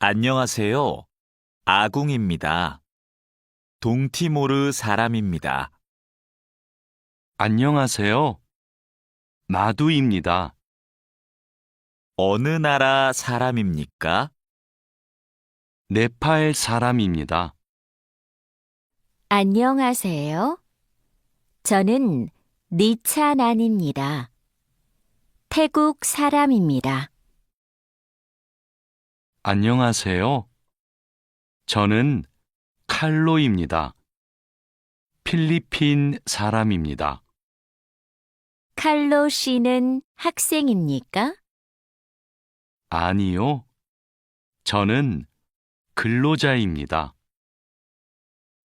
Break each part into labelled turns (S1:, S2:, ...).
S1: 안녕하세요. 아궁입니다. 동티모르 사람입니다.
S2: 안녕하세요. 마두입니다.
S1: 어느 나라 사람입니까?
S2: 네팔 사람입니다.
S3: 안녕하세요. 저는 니찬안입니다. 태국 사람입니다.
S2: 안녕하세요. 저는 칼로입니다. 필리핀 사람입니다.
S3: 칼로 씨는 학생입니까?
S2: 아니요. 저는 근로자입니다.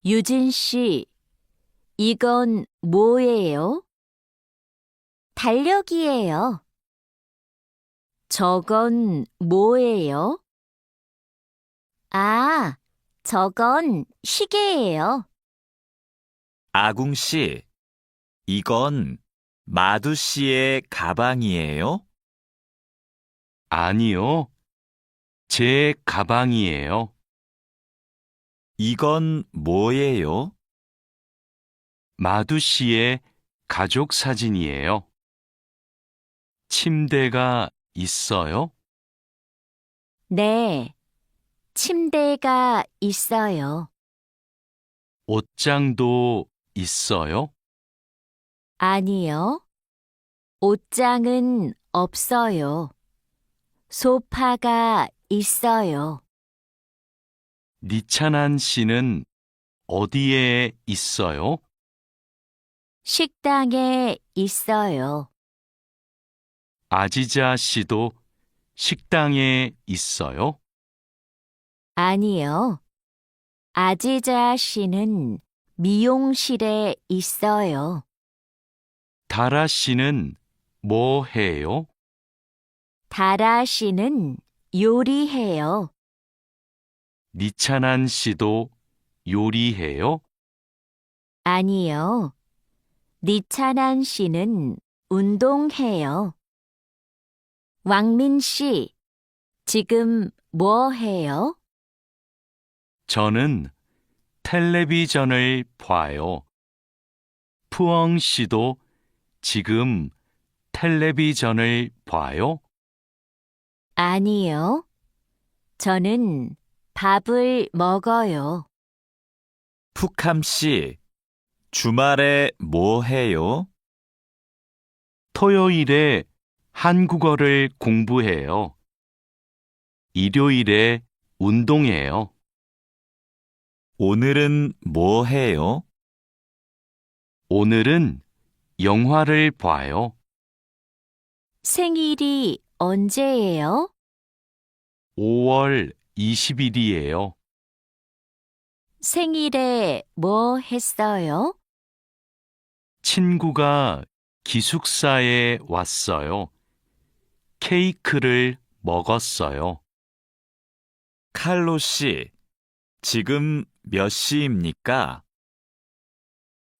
S3: 유진 씨, 이건 뭐예요? 달력이에요. 저건 뭐예요? 아, 저건 시계예요.
S1: 아궁 씨, 이건 마두 씨의 가방이에요?
S2: 아니요. 제 가방이에요.
S1: 이건 뭐예요?
S2: 마두 씨의 가족 사진이에요. 침대가 있어요?
S3: 네, 침대가 있어요.
S2: 옷장도 있어요?
S3: 아니요, 옷장은 없어요. 소파가 있어요.
S2: 니찬한 씨는 어디에 있어요?
S3: 식당에 있어요.
S2: 아지자 씨도 식당에 있어요?
S3: 아니요, 아지자 씨는 미용실에 있어요.
S2: 다라 씨는 뭐 해요?
S3: 다라 씨는 요리해요.
S2: 니찬한 씨도 요리해요?
S3: 아니요, 니찬한 씨는 운동해요. 왕민 씨, 지금 뭐 해요?
S2: 저는 텔레비전을 봐요. 푸엉 씨도 지금 텔레비전을 봐요?
S3: 아니요, 저는 밥을 먹어요.
S1: 푸캄 씨, 주말에 뭐 해요?
S2: 토요일에 한국어를 공부해요. 일요일에 운동해요.
S1: 오늘은 뭐 해요?
S2: 오늘은 영화를 봐요.
S3: 생일이 언제예요?
S2: 5월 20일이에요.
S3: 생일에 뭐 했어요?
S2: 친구가 기숙사에 왔어요. 케이크를 먹었어요.
S1: 칼로 씨, 지금 몇 시입니까?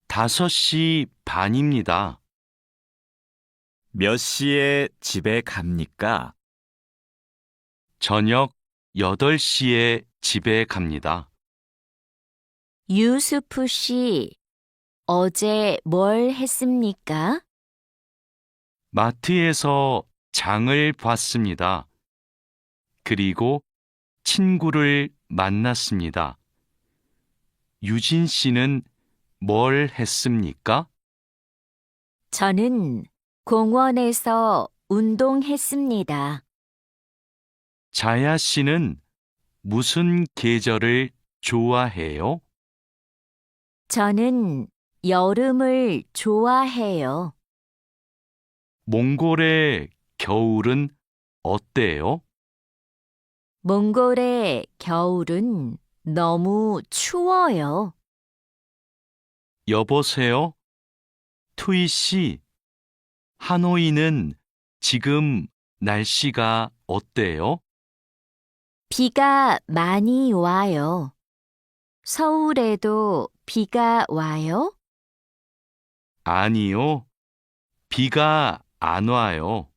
S2: 5시 반입니다.
S1: 몇 시에 집에 갑니까?
S2: 저녁 8시에 집에 갑니다.
S3: 유수프 씨, 어제 뭘 했습니까?
S2: 마트에서 장을 봤습니다. 그리고 친구를 만났습니다. 유진 씨는 뭘 했습니까?
S3: 저는 공원에서 운동했습니다.
S2: 자야 씨는 무슨 계절을 좋아해요?
S3: 저는 여름을 좋아해요.
S2: 몽골의 겨울은 어때요?
S3: 몽골의 겨울은 너무 추워요.
S2: 여보세요? 투이 씨, 하노이는 지금 날씨가 어때요?
S3: 비가 많이 와요. 서울에도 비가 와요?
S2: 아니요, 비가 안 와요.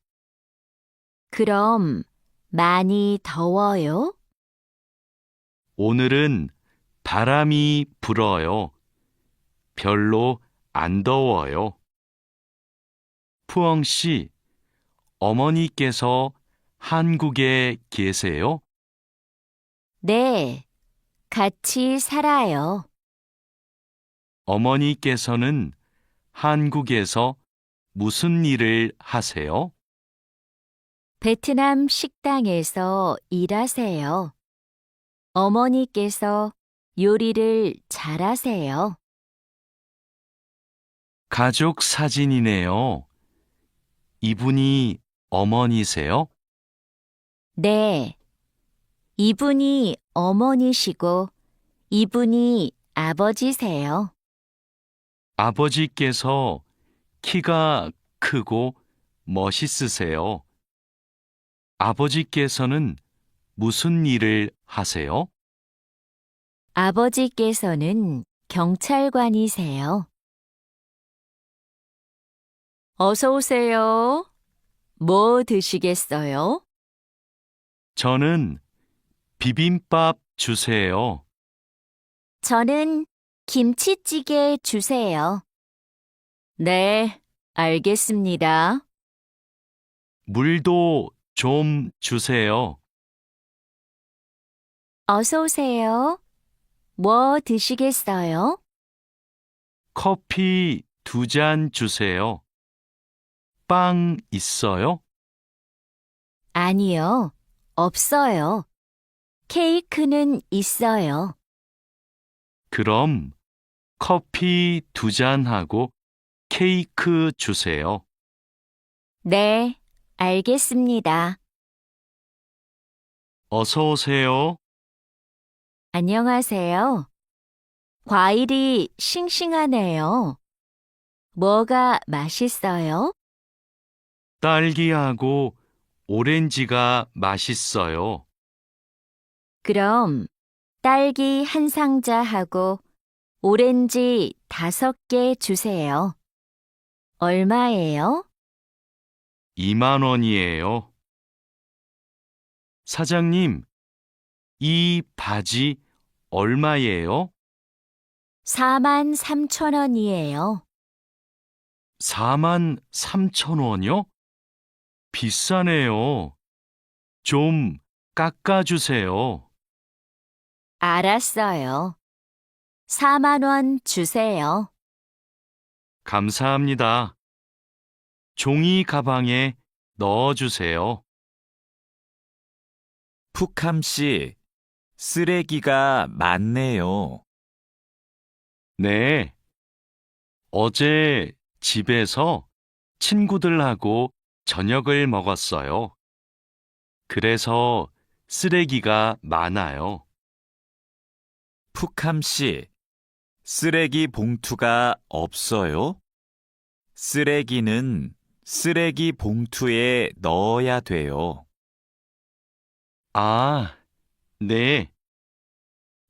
S3: 그럼 많이 더워요?
S2: 오늘은 바람이 불어요. 별로 안 더워요. 푸엉 씨, 어머니께서 한국에 계세요?
S3: 네, 같이 살아요.
S2: 어머니께서는 한국에서 무슨 일을 하세요?
S3: 베트남 식당에서 일하세요. 어머니께서 요리를 잘하세요.
S2: 가족 사진이네요. 이분이 어머니세요?
S3: 네, 이분이 어머니시고 이분이 아버지세요.
S2: 아버지께서 키가 크고 멋있으세요. 아버지께서는 무슨 일을 하세요?
S3: 아버지께서는 경찰관이세요. 어서 오세요. 뭐 드시겠어요?
S2: 저는 비빔밥 주세요.
S3: 저는 김치찌개 주세요. 네, 알겠습니다.
S2: 물도 좀 주세요.
S3: 어서 오세요. 뭐 드시겠어요?
S2: 커피 2잔 주세요. 빵 있어요?
S3: 아니요, 없어요. 케이크는 있어요.
S2: 그럼 커피 2잔하고 케이크 주세요.
S3: 네, 알겠습니다.
S2: 어서 오세요.
S3: 안녕하세요. 과일이 싱싱하네요. 뭐가 맛있어요?
S2: 딸기하고 오렌지가 맛있어요.
S3: 그럼 딸기 한 상자하고 오렌지 5개 주세요. 얼마예요?
S2: 2만 원이에요. 사장님, 이 바지 얼마예요?
S3: 43,000원이에요.
S2: 4만 3천 원이요? 비싸네요. 좀 깎아주세요.
S3: 알았어요. 4만 원 주세요.
S2: 감사합니다. 종이 가방에 넣어주세요.
S1: 푸캄 씨, 쓰레기가 많네요.
S2: 네. 어제 집에서 친구들하고 저녁을 먹었어요. 그래서 쓰레기가 많아요.
S1: 푸캄 씨, 쓰레기 봉투가 없어요? 쓰레기는 쓰레기 봉투에 넣어야 돼요.
S2: 아, 네.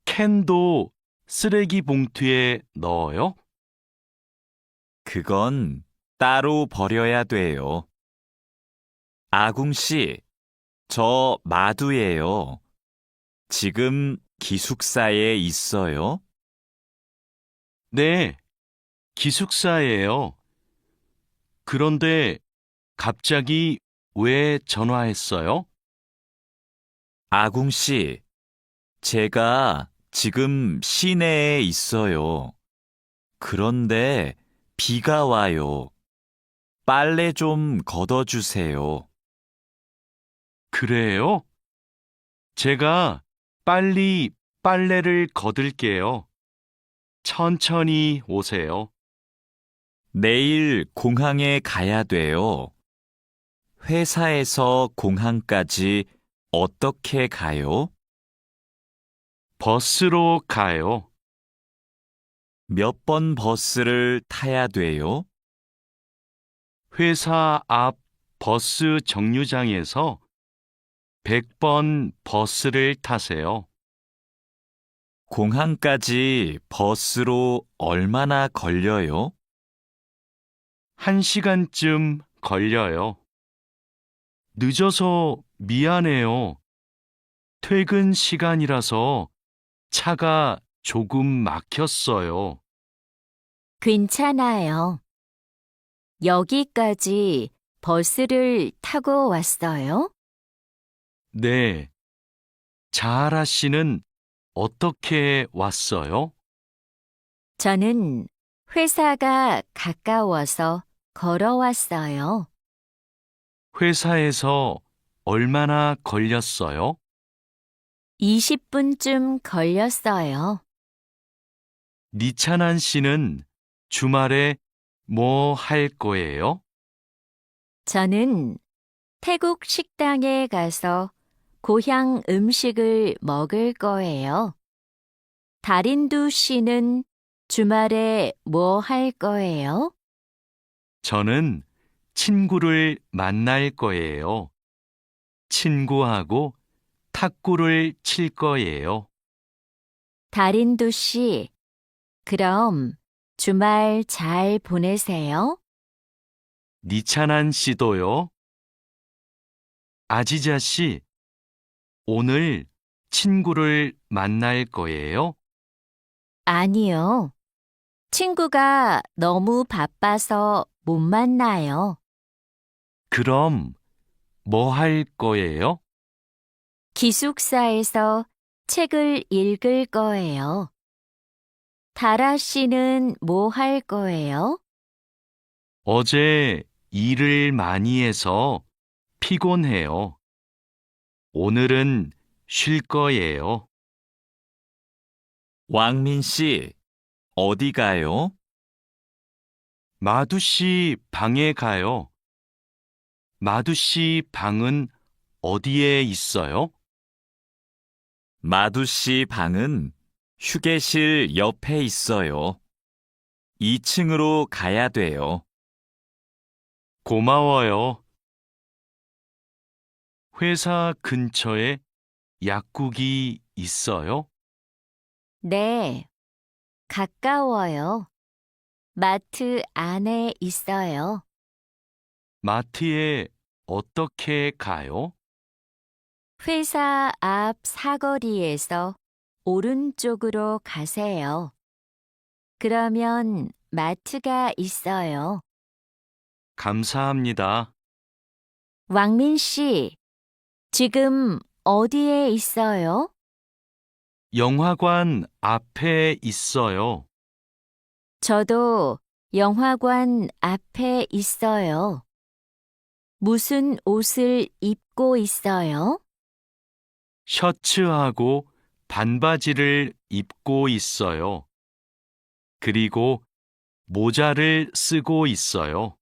S2: 캔도 쓰레기 봉투에 넣어요?
S1: 그건 따로 버려야 돼요. 아궁 씨, 저 마두예요. 지금 기숙사에 있어요?
S2: 네, 기숙사예요. 그런데 갑자기 왜 전화했어요?
S1: 아궁 씨, 제가 지금 시내에 있어요. 그런데 비가 와요. 빨래 좀 걷어주세요.
S2: 그래요? 제가 빨리 빨래를 걷을게요. 천천히 오세요.
S1: 내일 공항에 가야 돼요. 회사에서 공항까지 어떻게 가요?
S2: 버스로 가요.
S1: 몇 번 버스를 타야 돼요?
S2: 회사 앞 버스 정류장에서 100번 버스를 타세요.
S1: 공항까지 버스로 얼마나 걸려요?
S2: 1시간쯤 걸려요. 늦어서 미안해요. 퇴근 시간이라서 차가 조금 막혔어요.
S3: 괜찮아요. 여기까지 버스를 타고 왔어요?
S2: 네. 자하라 씨는 어떻게 왔어요?
S3: 저는 회사가 가까워서 걸어왔어요.
S2: 회사에서 얼마나 걸렸어요?
S3: 20분쯤 걸렸어요.
S2: 니찬한 씨는 주말에 뭐 할 거예요?
S3: 저는 태국 식당에 가서 고향 음식을 먹을 거예요. 다린두 씨는 주말에 뭐 할 거예요?
S2: 저는 친구를 만날 거예요. 친구하고 탁구를 칠 거예요.
S3: 다린두 씨, 그럼 주말 잘 보내세요.
S2: 니찬한 씨도요. 아지자 씨, 오늘 친구를 만날 거예요?
S3: 아니요. 친구가 너무 바빠서 못 만나요.
S2: 그럼 뭐 할 거예요?
S3: 기숙사에서 책을 읽을 거예요. 다라 씨는 뭐 할 거예요?
S2: 어제 일을 많이 해서 피곤해요. 오늘은 쉴 거예요.
S1: 왕민 씨, 어디 가요?
S2: 마두 씨 방에 가요. 마두 씨 방은 어디에 있어요?
S1: 마두 씨 방은 휴게실 옆에 있어요. 2층으로 가야 돼요.
S2: 고마워요. 회사 근처에 약국이 있어요?
S3: 네, 가까워요. 마트 안에 있어요.
S2: 마트에 어떻게 가요?
S3: 회사 앞 사거리에서 오른쪽으로 가세요. 그러면 마트가 있어요.
S2: 감사합니다.
S3: 왕민 씨, 지금 어디에 있어요?
S2: 영화관 앞에 있어요.
S3: 저도 영화관 앞에 있어요. 무슨 옷을 입고 있어요?
S2: 셔츠하고 반바지를 입고 있어요. 그리고 모자를 쓰고 있어요.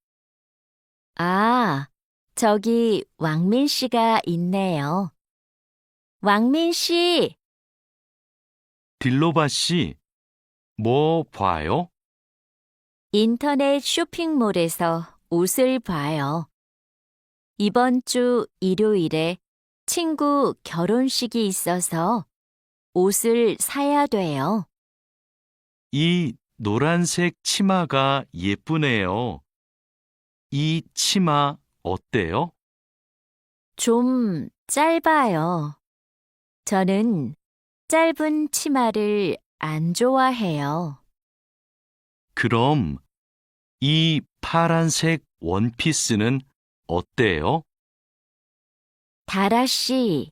S3: 아, 저기 왕민 씨가 있네요. 왕민 씨,
S2: 딜로바 씨, 뭐 봐요?
S3: 인터넷 쇼핑몰에서 옷을 봐요. 이번 주 일요일에 친구 결혼식이 있어서 옷을 사야 돼요.
S2: 이 노란색 치마가 예쁘네요. 이 치마 어때요?
S3: 좀 짧아요. 저는 짧은 치마를 안 좋아해요.
S2: 그럼 이 파란색 원피스는 어때요?
S3: 다라 씨,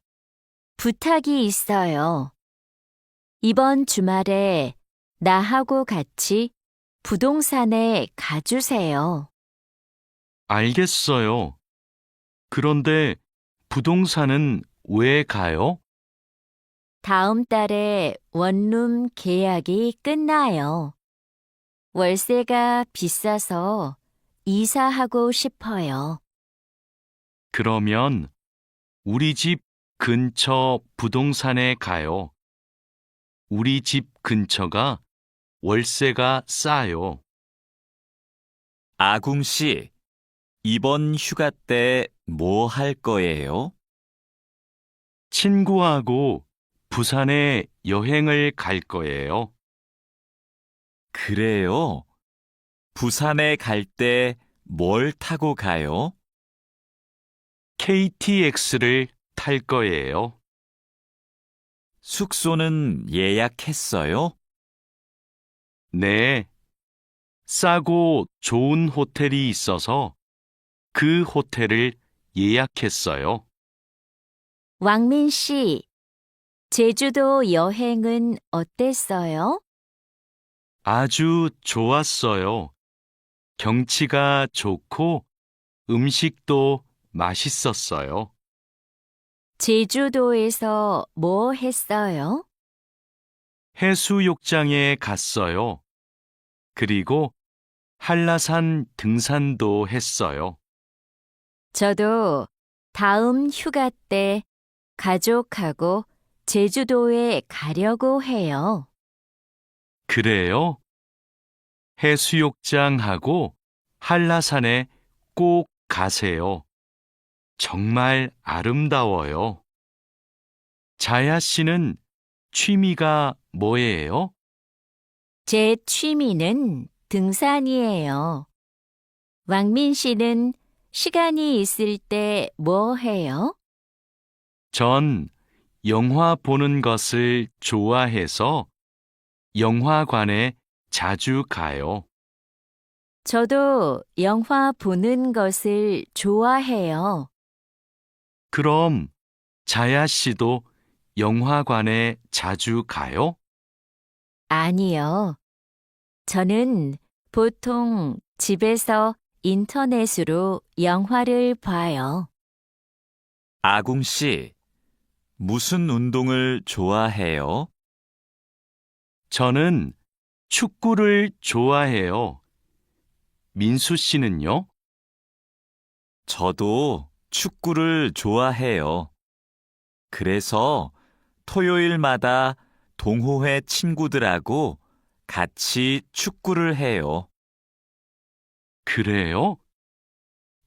S3: 부탁이 있어요. 이번 주말에 나하고 같이 부동산에 가주세요.
S2: 알겠어요. 그런데 부동산은 왜 가요?
S3: 다음 달에 원룸 계약이 끝나요. 월세가 비싸서 이사하고 싶어요.
S2: 그러면 우리 집 근처 부동산에 가요. 우리 집 근처가 월세가 싸요.
S1: 아궁 씨, 이번 휴가 때 뭐 할 거예요?
S2: 친구하고 부산에 여행을 갈 거예요.
S1: 그래요? 부산에 갈 때 뭘 타고 가요?
S2: KTX를 탈 거예요.
S1: 숙소는 예약했어요?
S2: 네. 싸고 좋은 호텔이 있어서 그 호텔을 예약했어요.
S3: 왕민 씨, 제주도 여행은 어땠어요?
S2: 아주 좋았어요. 경치가 좋고 음식도 맛있었어요.
S3: 제주도에서 뭐 했어요?
S2: 해수욕장에 갔어요. 그리고 한라산 등산도 했어요.
S3: 저도 다음 휴가 때 가족하고 제주도에 가려고 해요.
S2: 그래요? 해수욕장하고 한라산에 꼭 가세요. 정말 아름다워요. 자야 씨는 취미가 뭐예요?
S3: 제 취미는 등산이에요. 왕민 씨는 시간이 있을 때 뭐 해요?
S2: 전 영화 보는 것을 좋아해서 영화관에 자주 가요.
S3: 저도 영화 보는 것을 좋아해요.
S2: 그럼 자야 씨도 영화관에 자주 가요?
S3: 아니요. 저는 보통 집에서 인터넷으로 영화를 봐요.
S1: 아궁 씨, 무슨 운동을 좋아해요?
S2: 저는 축구를 좋아해요. 민수 씨는요?
S1: 저도 축구를 좋아해요. 그래서 토요일마다 동호회 친구들하고 같이 축구를 해요.
S2: 그래요?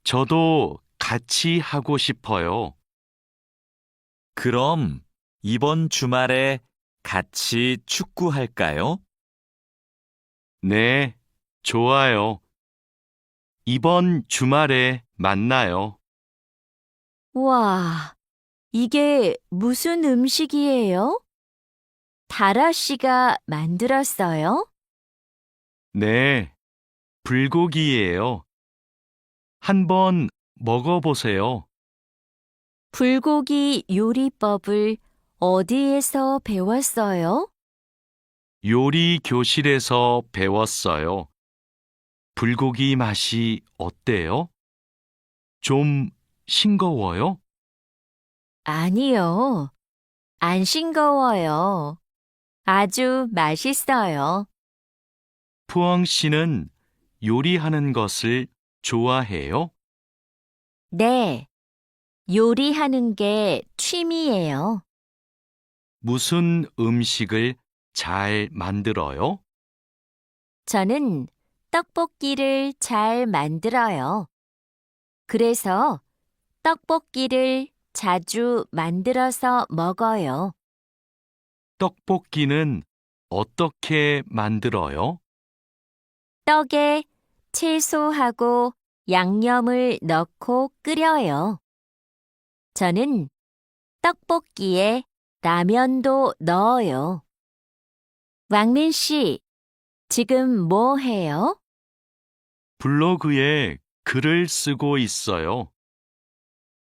S2: 저도 같이 하고 싶어요.
S1: 그럼 이번 주말에 같이 축구할까요?
S2: 네, 좋아요. 이번 주말에 만나요.
S3: 와, 이게 무슨 음식이에요? 다라 씨가 만들었어요?
S2: 네, 불고기예요. 한번 먹어보세요.
S3: 불고기 요리법을 어디에서 배웠어요?
S2: 요리 교실에서 배웠어요. 불고기 맛이 어때요? 좀 싱거워요?
S3: 아니요. 안 싱거워요. 아주 맛있어요.
S2: 푸엉 씨는 요리하는 것을 좋아해요?
S3: 네. 요리하는 게 취미예요.
S2: 무슨 음식을 잘 만들어요?
S3: 저는 떡볶이를 잘 만들어요. 그래서 떡볶이를 자주 만들어서 먹어요.
S2: 떡볶이는 어떻게 만들어요?
S3: 떡에 채소하고 양념을 넣고 끓여요. 저는 떡볶이에 라면도 넣어요. 왕민 씨, 지금 뭐 해요?
S2: 블로그에 글을 쓰고 있어요.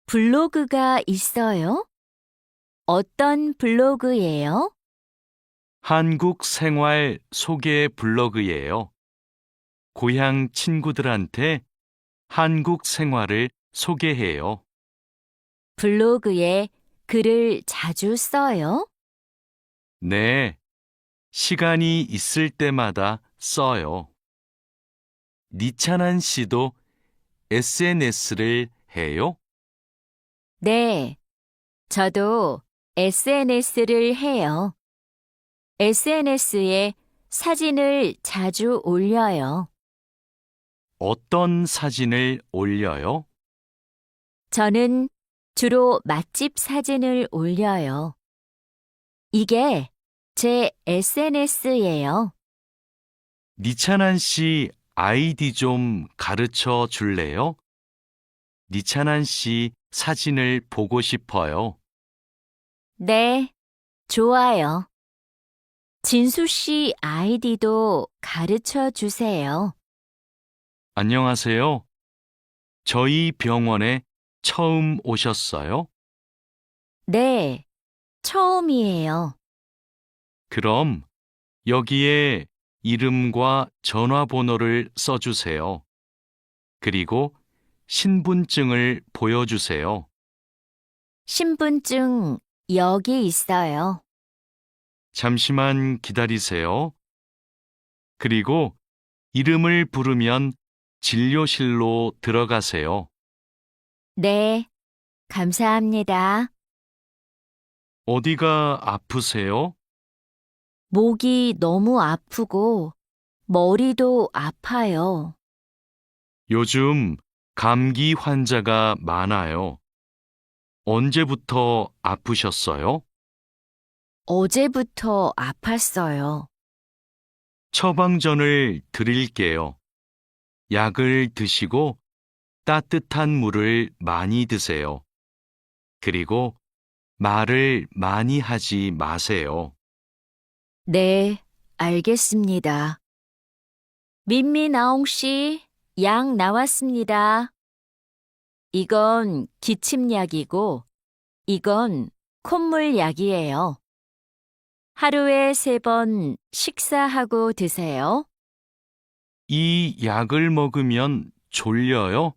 S3: 블로그가 있어요? 어떤 블로그예요?
S2: 한국 생활 소개 블로그예요. 고향 친구들한테 한국 생활을 소개해요.
S3: 블로그에 글을 자주 써요?
S2: 네, 시간이 있을 때마다 써요. 니찬한 씨도 SNS를 해요?
S3: 네, 저도 SNS를 해요. SNS에 사진을 자주 올려요.
S2: 어떤 사진을 올려요?
S3: 저는 주로 맛집 사진을 올려요. 이게 제 SNS예요.
S2: 니찬한 씨 아이디 좀 가르쳐 줄래요? 니찬한 씨 사진을 보고 싶어요.
S3: 네, 좋아요. 진수 씨 아이디도 가르쳐 주세요.
S2: 안녕하세요. 저희 병원에 처음 오셨어요?
S3: 네, 처음이에요.
S2: 그럼 여기에 이름과 전화번호를 써주세요. 그리고 신분증을 보여주세요.
S3: 신분증 여기 있어요.
S2: 잠시만 기다리세요. 그리고 이름을 부르면 진료실로 들어가세요.
S3: 네, 감사합니다.
S2: 어디가 아프세요?
S3: 목이 너무 아프고 머리도 아파요.
S2: 요즘 감기 환자가 많아요. 언제부터 아프셨어요?
S3: 어제부터 아팠어요.
S2: 처방전을 드릴게요. 약을 드시고 따뜻한 물을 많이 드세요. 그리고 말을 많이 하지 마세요.
S3: 네, 알겠습니다. 민미나옹 씨, 약 나왔습니다. 이건 기침약이고, 이건 콧물약이에요. 하루에 3번 식사하고 드세요.
S2: 이 약을 먹으면 졸려요?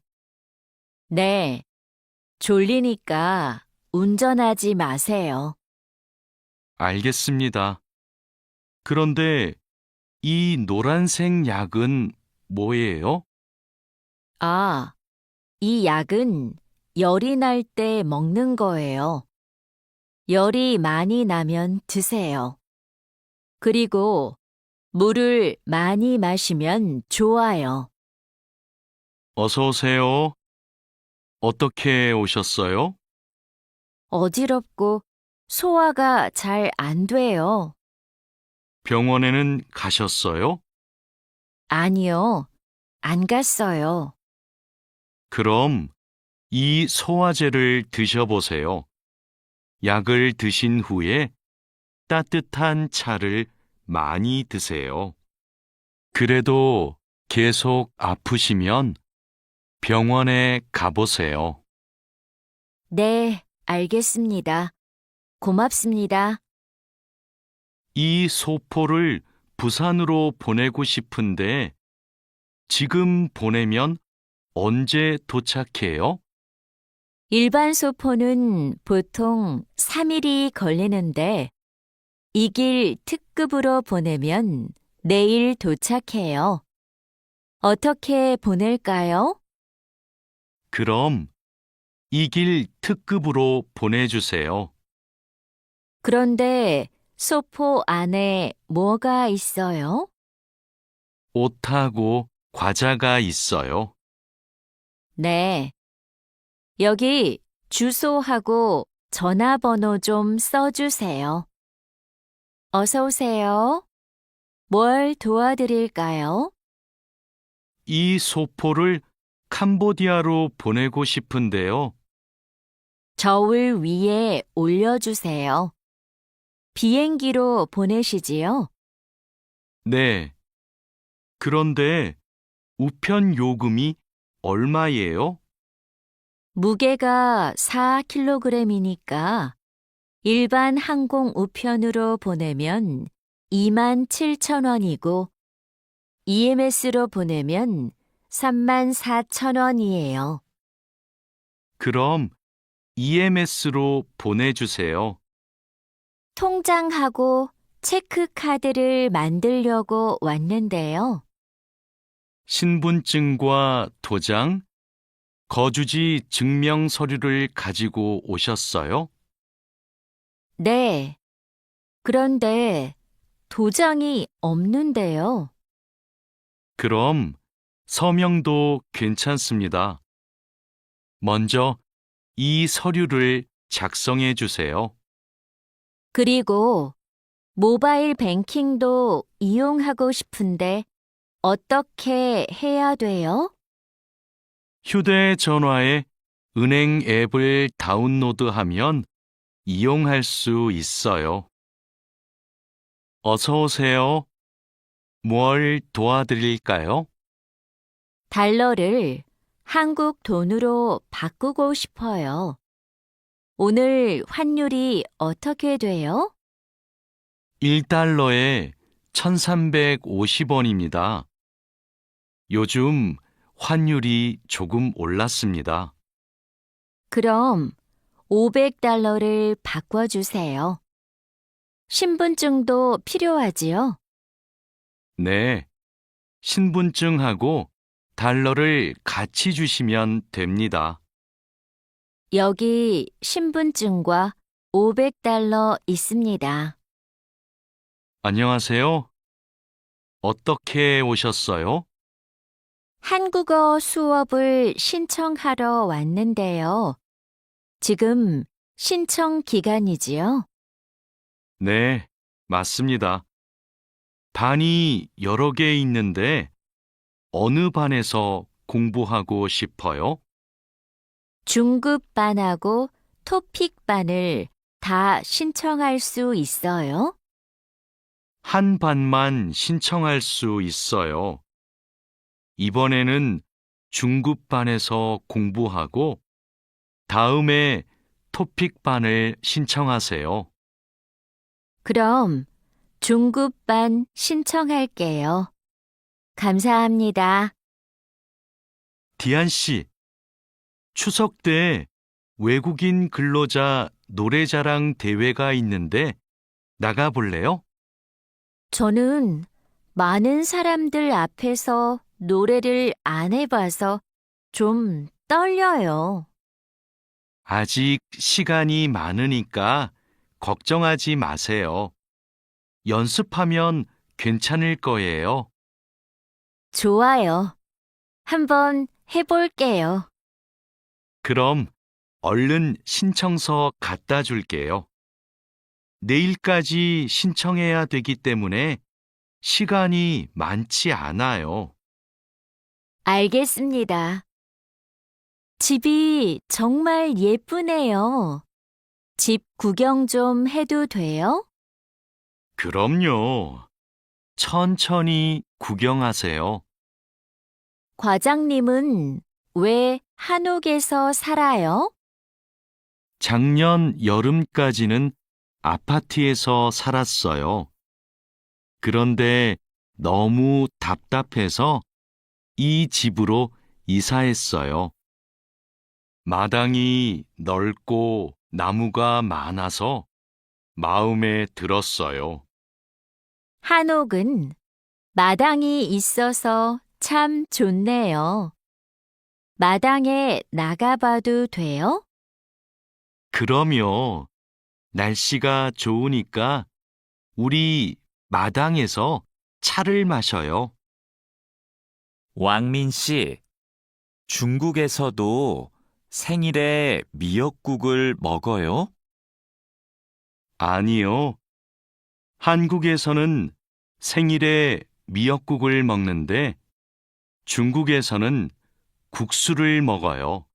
S3: 네, 졸리니까 운전하지 마세요.
S2: 알겠습니다. 그런데 이 노란색 약은 뭐예요?
S3: 아, 이 약은 열이 날 때 먹는 거예요. 열이 많이 나면 드세요. 그리고 물을 많이 마시면 좋아요.
S2: 어서 오세요. 어떻게 오셨어요?
S3: 어지럽고 소화가 잘 안 돼요.
S2: 병원에는 가셨어요?
S3: 아니요, 안 갔어요.
S2: 그럼 이 소화제를 드셔보세요. 약을 드신 후에 따뜻한 차를 많이 드세요. 그래도 계속 아프시면 병원에 가보세요.
S3: 네, 알겠습니다. 고맙습니다.
S2: 이 소포를 부산으로 보내고 싶은데 지금 보내면 언제 도착해요?
S3: 일반 소포는 보통 3일이 걸리는데 이 길 특급으로 보내면 내일 도착해요. 어떻게 보낼까요?
S2: 그럼 이 길 특급으로 보내주세요.
S3: 그런데 소포 안에 뭐가 있어요?
S2: 옷하고 과자가 있어요.
S3: 네. 여기 주소하고 전화번호 좀 써주세요. 어서 오세요. 뭘 도와드릴까요?
S2: 이 소포를 캄보디아로 보내고 싶은데요.
S3: 저울 위에 올려주세요. 비행기로 보내시지요?
S2: 네. 그런데 우편 요금이 얼마예요?
S3: 무게가 4kg이니까 일반 항공 우편으로 보내면 27,000원이고 EMS로 보내면 34,000원이에요.
S2: 그럼 EMS로 보내주세요.
S3: 통장하고 체크카드를 만들려고 왔는데요.
S2: 신분증과 도장, 거주지 증명 서류를 가지고 오셨어요?
S3: 네. 그런데 도장이 없는데요.
S2: 그럼 서명도 괜찮습니다. 먼저 이 서류를 작성해 주세요.
S3: 그리고 모바일 뱅킹도 이용하고 싶은데 어떻게 해야 돼요?
S2: 휴대전화에 은행 앱을 다운로드하면 이용할 수 있어요. 어서 오세요. 뭘 도와드릴까요?
S3: 달러를 한국 돈으로 바꾸고 싶어요. 오늘 환율이 어떻게 돼요?
S2: 1달러에 1,350원입니다. 요즘 환율이 조금 올랐습니다.
S3: 그럼 500달러를 바꿔주세요. 신분증도 필요하지요?
S2: 네, 신분증하고 달러를 같이 주시면 됩니다.
S3: 여기 신분증과 500달러 있습니다.
S2: 안녕하세요. 어떻게 오셨어요?
S3: 한국어 수업을 신청하러 왔는데요. 지금 신청 기간이지요?
S2: 네, 맞습니다. 반이 여러 개 있는데 어느 반에서 공부하고 싶어요?
S3: 중급반하고 토픽반을 다 신청할 수 있어요?
S2: 한 반만 신청할 수 있어요. 이번에는 중급반에서 공부하고 다음에 토픽반을 신청하세요.
S3: 그럼 중급반 신청할게요. 감사합니다.
S2: 디안 씨, 추석 때 외국인 근로자 노래자랑 대회가 있는데 나가 볼래요?
S3: 저는 많은 사람들 앞에서 노래를 안 해봐서 좀 떨려요.
S2: 아직 시간이 많으니까 걱정하지 마세요. 연습하면 괜찮을 거예요.
S3: 좋아요. 한번 해볼게요.
S2: 그럼 얼른 신청서 갖다 줄게요. 내일까지 신청해야 되기 때문에 시간이 많지 않아요.
S3: 알겠습니다. 집이 정말 예쁘네요. 집 구경 좀 해도 돼요?
S2: 그럼요. 천천히 구경하세요.
S3: 과장님은 왜 한옥에서 살아요?
S2: 작년 여름까지는 아파트에서 살았어요. 그런데 너무 답답해서 이 집으로 이사했어요. 마당이 넓고 나무가 많아서 마음에 들었어요.
S3: 한옥은 마당이 있어서 참 좋네요. 마당에 나가봐도 돼요?
S2: 그럼요. 날씨가 좋으니까 우리 마당에서 차를 마셔요.
S1: 왕민 씨, 중국에서도 생일에 미역국을 먹어요?
S2: 아니요. 한국에서는 생일에 미역국을 먹는데 중국에서는 국수를 먹어요.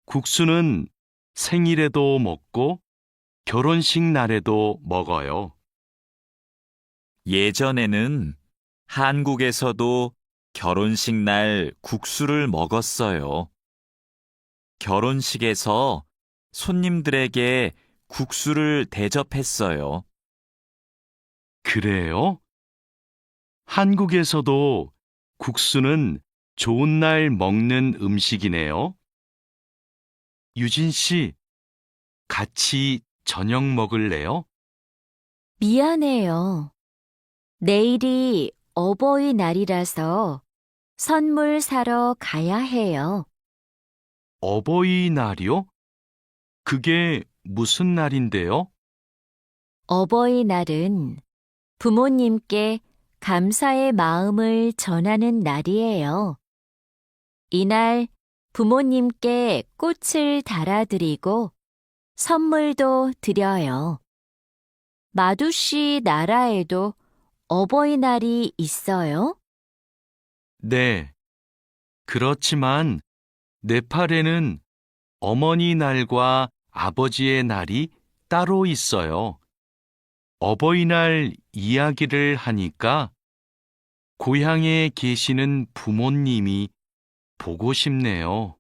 S2: 국수는 생일에도 먹고 결혼식 날에도 먹어요.
S1: 예전에는 한국에서도 결혼식 날 국수를 먹었어요. 결혼식에서 손님들에게 국수를 대접했어요.
S2: 그래요? 한국에서도 국수는 좋은 날 먹는 음식이네요. 유진 씨, 같이 저녁 먹을래요?
S3: 미안해요. 내일이 어버이날이라서 선물 사러 가야 해요.
S2: 어버이날이요? 그게 무슨 날인데요?
S3: 어버이날은 부모님께 감사의 마음을 전하는 날이에요. 이날 부모님께 꽃을 달아드리고 선물도 드려요. 마두 씨 나라에도 어버이날이 있어요?
S2: 네. 그렇지만 네팔에는 어머니 날과 아버지의 날이 따로 있어요. 어버이날 이야기를 하니까 고향에 계시는 부모님이 보고 싶네요.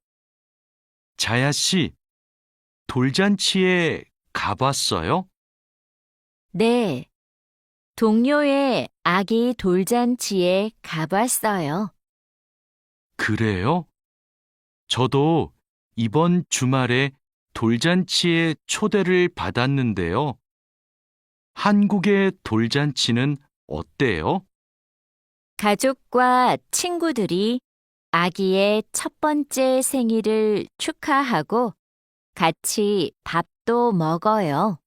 S2: 자야 씨, 돌잔치에 가봤어요?
S3: 네. 동료의 아기 돌잔치에 가봤어요.
S2: 그래요? 저도 이번 주말에 돌잔치에 초대를 받았는데요. 한국의 돌잔치는 어때요?
S3: 가족과 친구들이 아기의 첫 번째 생일을 축하하고 같이 밥도 먹어요.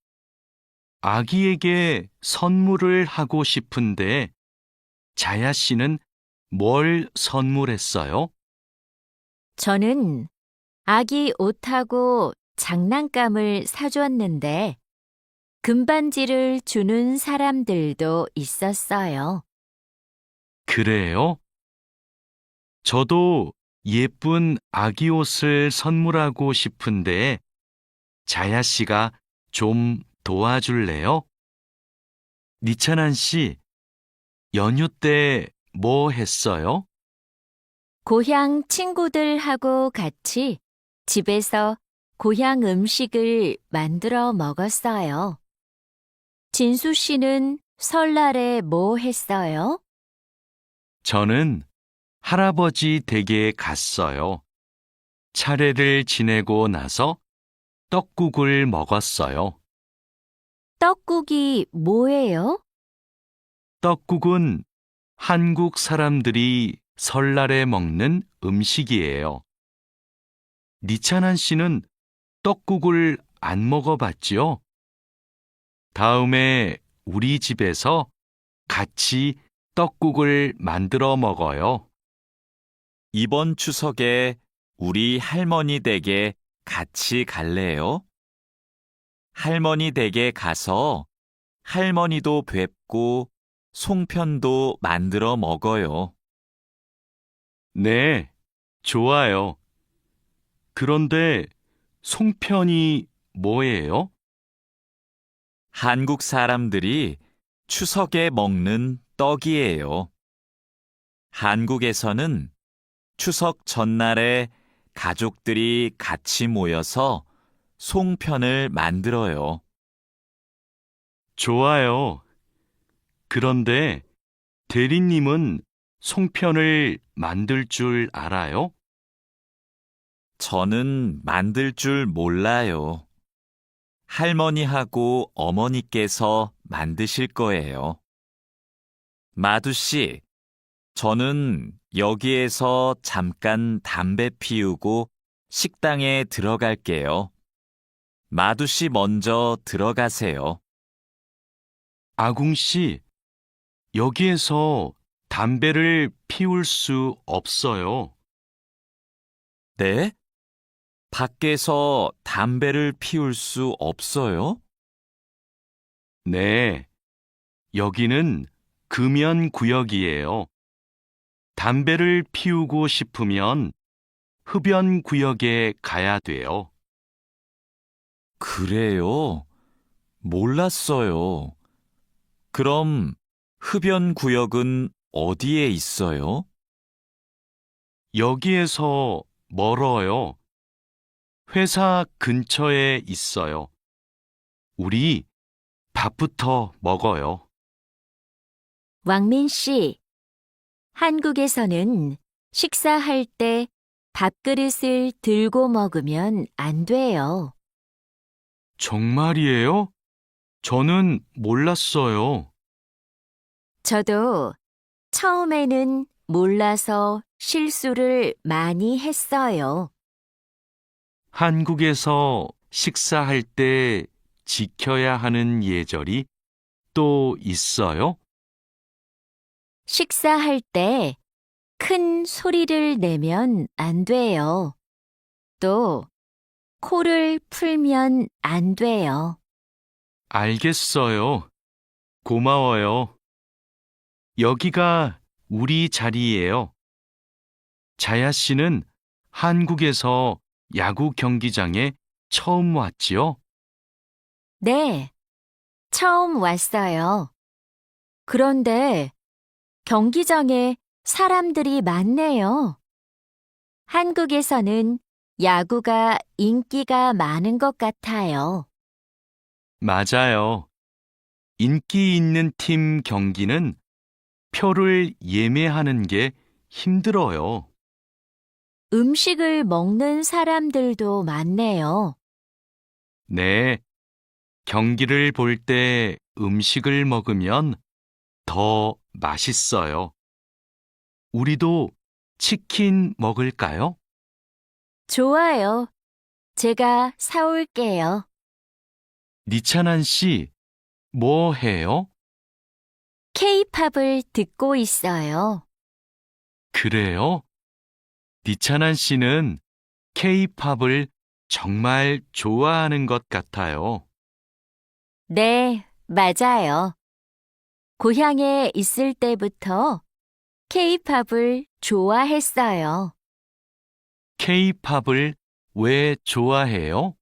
S2: 아기에게 선물을 하고 싶은데 자야 씨는 뭘 선물했어요?
S3: 저는 아기 옷하고 장난감을 사줬는데 금반지를 주는 사람들도 있었어요.
S2: 그래요? 저도 예쁜 아기 옷을 선물하고 싶은데 자야 씨가 좀 도와줄래요? 니찬한 씨, 연휴 때 뭐 했어요?
S3: 고향 친구들하고 같이 집에서 고향 음식을 만들어 먹었어요. 진수 씨는 설날에 뭐 했어요?
S2: 저는 할아버지 댁에 갔어요. 차례를 지내고 나서 떡국을 먹었어요.
S3: 떡국이 뭐예요?
S2: 떡국은 한국 사람들이 설날에 먹는 음식이에요. 니찬한 씨는 떡국을 안 먹어봤지요? 다음에 우리 집에서 같이 떡국을 만들어 먹어요.
S1: 이번 추석에 우리 할머니 댁에 같이 갈래요? 할머니 댁에 가서 할머니도 뵙고 송편도 만들어 먹어요.
S2: 네, 좋아요. 그런데 송편이 뭐예요?
S1: 한국 사람들이 추석에 먹는 떡이에요. 한국에서는 추석 전날에 가족들이 같이 모여서 송편을 만들어요.
S2: 좋아요. 그런데 대리님은 송편을 만들 줄 알아요?
S1: 저는 만들 줄 몰라요. 할머니하고 어머니께서 만드실 거예요. 마두 씨, 저는 여기에서 잠깐 담배 피우고 식당에 들어갈게요. 마두 씨 먼저 들어가세요.
S2: 아궁 씨, 여기에서 담배를 피울 수 없어요.
S1: 네? 밖에서 담배를 피울 수 없어요?
S2: 네, 여기는 금연 구역이에요. 담배를 피우고 싶으면 흡연 구역에 가야 돼요.
S1: 그래요? 몰랐어요. 그럼 흡연 구역은 어디에 있어요?
S2: 여기에서 멀어요. 회사 근처에 있어요. 우리 밥부터 먹어요.
S3: 왕민 씨, 한국에서는 식사할 때 밥그릇을 들고 먹으면 안 돼요.
S2: 정말이에요? 저는 몰랐어요.
S3: 저도 처음에는 몰라서 실수를 많이 했어요.
S2: 한국에서 식사할 때 지켜야 하는 예절이 또 있어요?
S3: 식사할 때 큰 소리를 내면 안 돼요. 또 코를 풀면 안 돼요.
S2: 알겠어요. 고마워요. 여기가 우리 자리예요. 자야 씨는 한국에서 야구 경기장에 처음 왔지요?
S3: 네, 처음 왔어요. 그런데 경기장에 사람들이 많네요. 한국에서는 야구가 인기가 많은 것 같아요.
S2: 맞아요. 인기 있는 팀 경기는 표를 예매하는 게 힘들어요.
S3: 음식을 먹는 사람들도 많네요.
S2: 네, 경기를 볼 때 음식을 먹으면 더 맛있어요. 우리도 치킨 먹을까요?
S3: 좋아요. 제가 사올게요.
S2: 니찬한 씨, 뭐 해요?
S3: K-팝을 듣고 있어요.
S2: 그래요? 니찬한 씨는 K-팝을 정말 좋아하는 것 같아요.
S3: 네, 맞아요. 고향에 있을 때부터 K-팝을 좋아했어요.
S2: K-팝을 왜 좋아해요?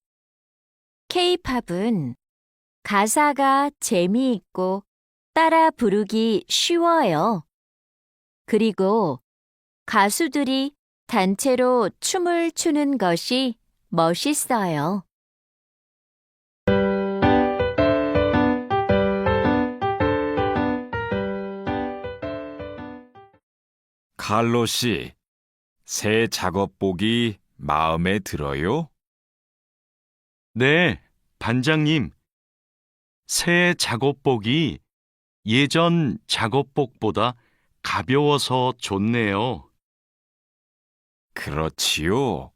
S3: K-팝은 가사가 재미있고 따라 부르기 쉬워요. 그리고 가수들이 단체로 춤을 추는 것이 멋있어요.
S1: 칼로 씨, 새 작업복이 마음에 들어요?
S2: 네, 반장님. 새 작업복이 예전 작업복보다 가벼워서 좋네요.
S1: 그렇지요.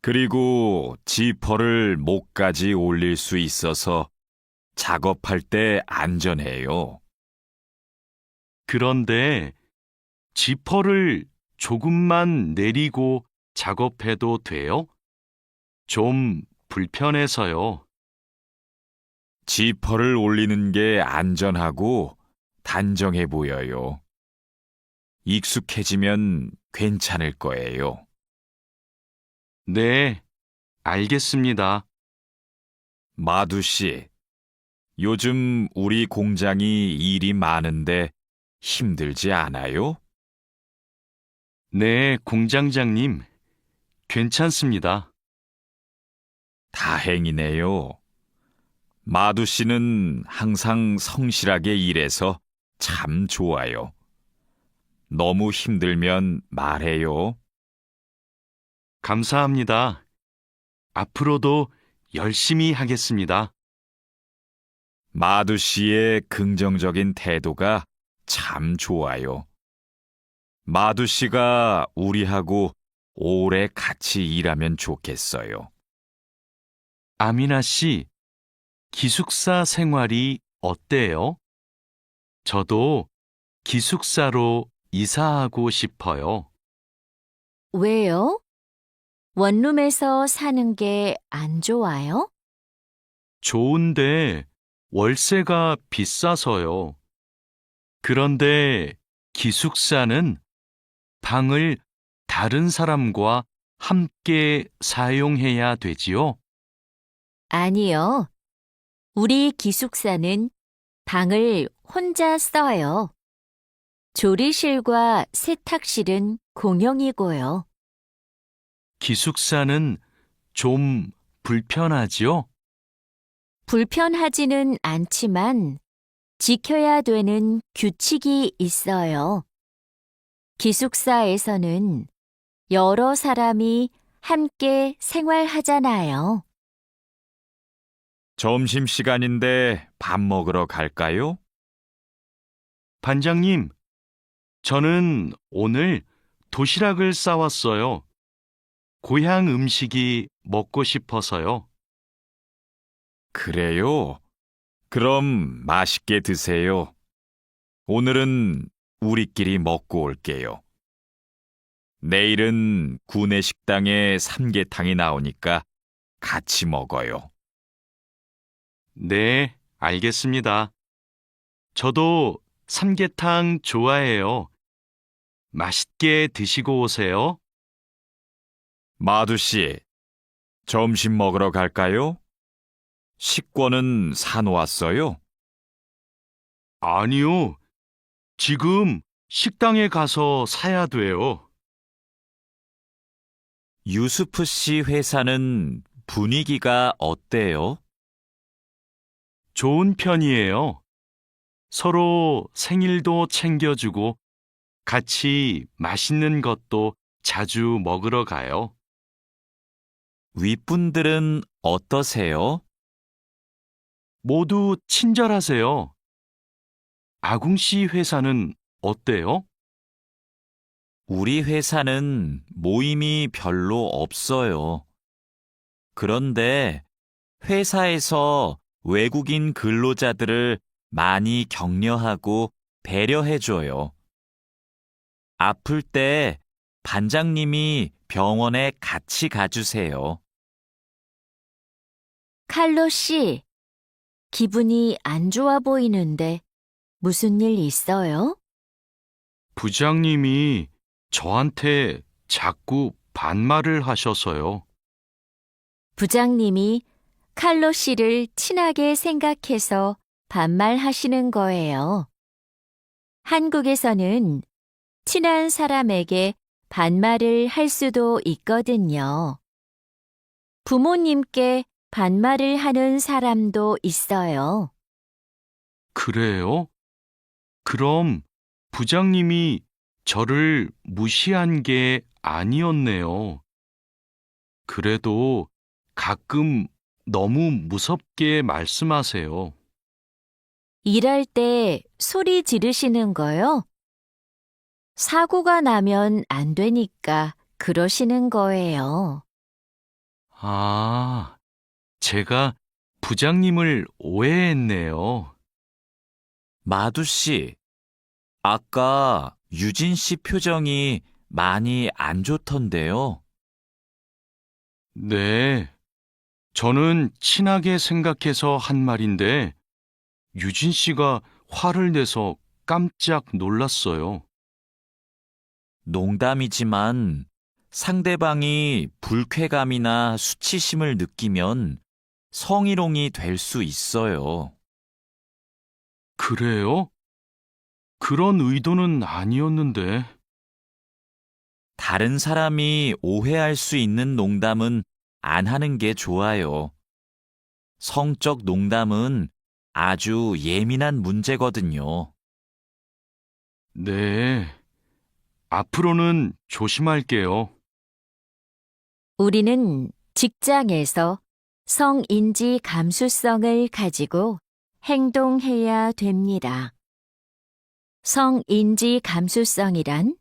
S1: 그리고 지퍼를 목까지 올릴 수 있어서 작업할 때 안전해요.
S2: 그런데 지퍼를 조금만 내리고 작업해도 돼요? 좀 불편해서요.
S1: 지퍼를 올리는 게 안전하고 단정해 보여요. 익숙해지면 괜찮을 거예요.
S2: 네, 알겠습니다.
S1: 마두 씨, 요즘 우리 공장이 일이 많은데 힘들지 않아요?
S2: 네, 공장장님. 괜찮습니다.
S1: 다행이네요. 마두 씨는 항상 성실하게 일해서 참 좋아요. 너무 힘들면 말해요.
S2: 감사합니다. 앞으로도 열심히 하겠습니다.
S1: 마두 씨의 긍정적인 태도가 참 좋아요. 마두 씨가 우리하고 오래 같이 일하면 좋겠어요.
S2: 아미나 씨, 기숙사 생활이 어때요? 저도 기숙사로 이사하고 싶어요.
S3: 왜요? 원룸에서 사는 게 안 좋아요?
S2: 좋은데 월세가 비싸서요. 그런데 기숙사는 방을 다른 사람과 함께 사용해야 되지요?
S3: 아니요. 우리 기숙사는 방을 혼자 써요. 조리실과 세탁실은 공용이고요.
S2: 기숙사는 좀 불편하지요?
S3: 불편하지는 않지만 지켜야 되는 규칙이 있어요. 기숙사에서는 여러 사람이 함께 생활하잖아요.
S1: 점심시간인데 밥 먹으러 갈까요?
S2: 반장님, 저는 오늘 도시락을 싸왔어요. 고향 음식이 먹고 싶어서요.
S1: 그래요. 그럼 맛있게 드세요. 오늘은 우리끼리 먹고 올게요. 내일은 구내 식당에 삼계탕이 나오니까 같이 먹어요.
S2: 네, 알겠습니다. 저도 삼계탕 좋아해요. 맛있게 드시고 오세요.
S1: 마두 씨, 점심 먹으러 갈까요? 식권은 사놓았어요?
S2: 아니요. 지금 식당에 가서 사야 돼요.
S1: 유수프 씨 회사는 분위기가 어때요?
S2: 좋은 편이에요. 서로 생일도 챙겨주고 같이 맛있는 것도 자주 먹으러 가요.
S1: 윗분들은 어떠세요?
S2: 모두 친절하세요. 아궁 씨 회사는 어때요?
S1: 우리 회사는 모임이 별로 없어요. 그런데 회사에서 외국인 근로자들을 많이 격려하고 배려해줘요. 아플 때 반장님이 병원에 같이 가주세요.
S3: 칼로 씨, 기분이 안 좋아 보이는데 무슨 일 있어요?
S2: 부장님이 저한테 자꾸 반말을 하셔서요.
S3: 부장님이 칼로 씨를 친하게 생각해서 반말하시는 거예요. 한국에서는 친한 사람에게 반말을 할 수도 있거든요. 부모님께 반말을 하는 사람도 있어요.
S2: 그래요? 그럼 부장님이 저를 무시한 게 아니었네요. 그래도 가끔 너무 무섭게 말씀하세요.
S3: 일할 때 소리 지르시는 거요? 사고가 나면 안 되니까 그러시는 거예요.
S2: 아, 제가 부장님을 오해했네요.
S1: 마두 씨, 아까 유진 씨 표정이 많이 안 좋던데요.
S2: 네, 저는 친하게 생각해서 한 말인데 유진 씨가 화를 내서 깜짝 놀랐어요.
S1: 농담이지만 상대방이 불쾌감이나 수치심을 느끼면 성희롱이 될 수 있어요.
S2: 그래요? 그런 의도는 아니었는데.
S1: 다른 사람이 오해할 수 있는 농담은 안 하는 게 좋아요. 성적 농담은 아주 예민한 문제거든요.
S2: 네, 앞으로는 조심할게요.
S3: 우리는 직장에서 성인지 감수성을 가지고 행동해야 됩니다. 성인지 감수성이란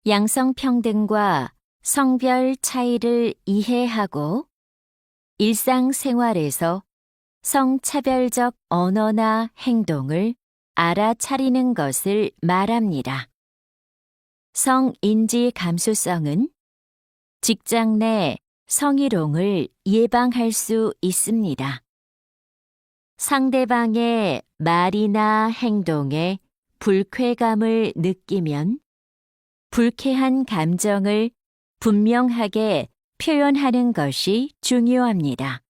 S3: 양성평등과 성별 차이를 이해하고 일상생활에서 성차별적 언어나 행동을 알아차리는 것을 말합니다. 성인지 감수성은 직장 내 성희롱을 예방할 수 있습니다. 상대방의 말이나 행동에 불쾌감을 느끼면 불쾌한 감정을 분명하게 표현하는 것이 중요합니다.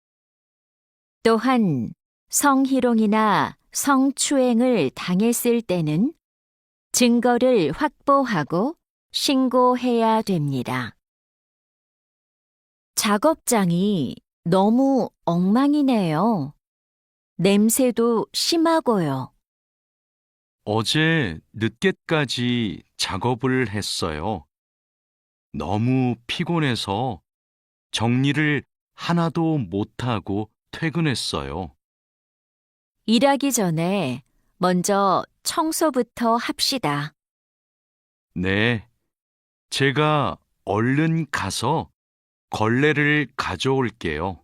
S3: 또한 성희롱이나 성추행을 당했을 때는 증거를 확보하고 신고해야 됩니다. 작업장이 너무 엉망이네요. 냄새도 심하고요.
S2: 어제 늦게까지 작업을 했어요. 너무 피곤해서 정리를 하나도 못하고 퇴근했어요.
S3: 일하기 전에 먼저 청소부터 합시다.
S2: 네, 제가 얼른 가서 걸레를 가져올게요.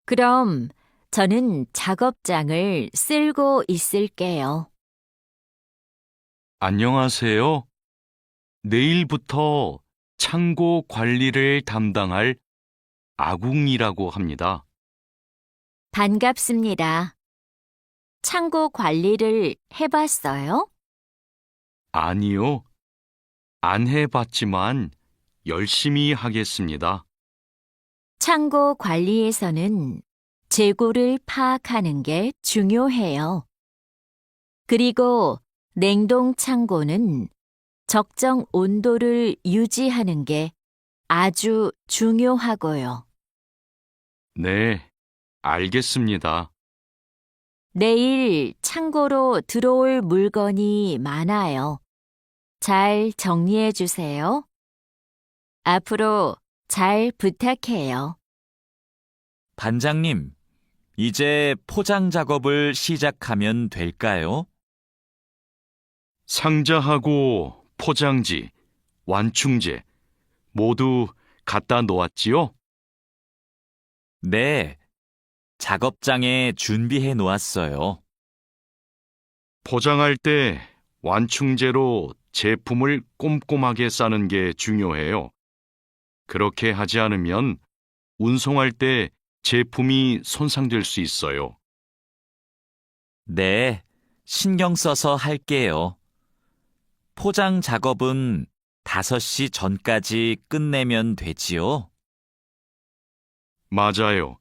S3: 그럼 저는 작업장을 쓸고 있을게요.
S2: 안녕하세요. 내일부터 창고 관리를 담당할 아궁이라고 합니다.
S3: 반갑습니다. 창고 관리를 해봤어요?
S2: 아니요, 안 해봤지만 열심히 하겠습니다.
S3: 창고 관리에서는 재고를 파악하는 게 중요해요. 그리고 냉동 창고는 적정 온도를 유지하는 게 아주 중요하고요.
S2: 네, 알겠습니다.
S3: 내일 창고로 들어올 물건이 많아요. 잘 정리해 주세요. 앞으로 잘 부탁해요.
S1: 반장님, 이제 포장 작업을 시작하면 될까요?
S2: 상자하고 포장지, 완충제 모두 갖다 놓았지요?
S1: 네, 작업장에 준비해 놓았어요.
S2: 포장할 때 완충제로 제품을 꼼꼼하게 싸는 게 중요해요. 그렇게 하지 않으면 운송할 때 제품이 손상될 수 있어요.
S1: 네, 신경 써서 할게요. 포장 작업은 5시 전까지 끝내면 되지요?
S2: 맞아요.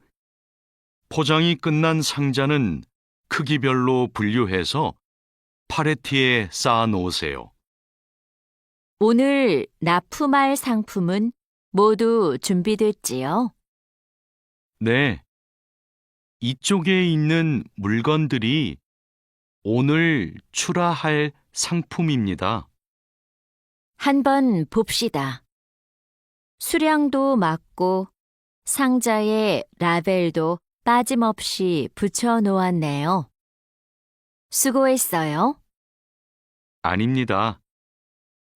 S2: 포장이 끝난 상자는 크기별로 분류해서 팔레트에 쌓아 놓으세요.
S3: 오늘 납품할 상품은 모두 준비됐지요?
S2: 네. 이쪽에 있는 물건들이 오늘 출하할 상품입니다.
S3: 한번 봅시다. 수량도 맞고 상자에 라벨도 빠짐없이 붙여 놓았네요. 수고했어요.
S2: 아닙니다.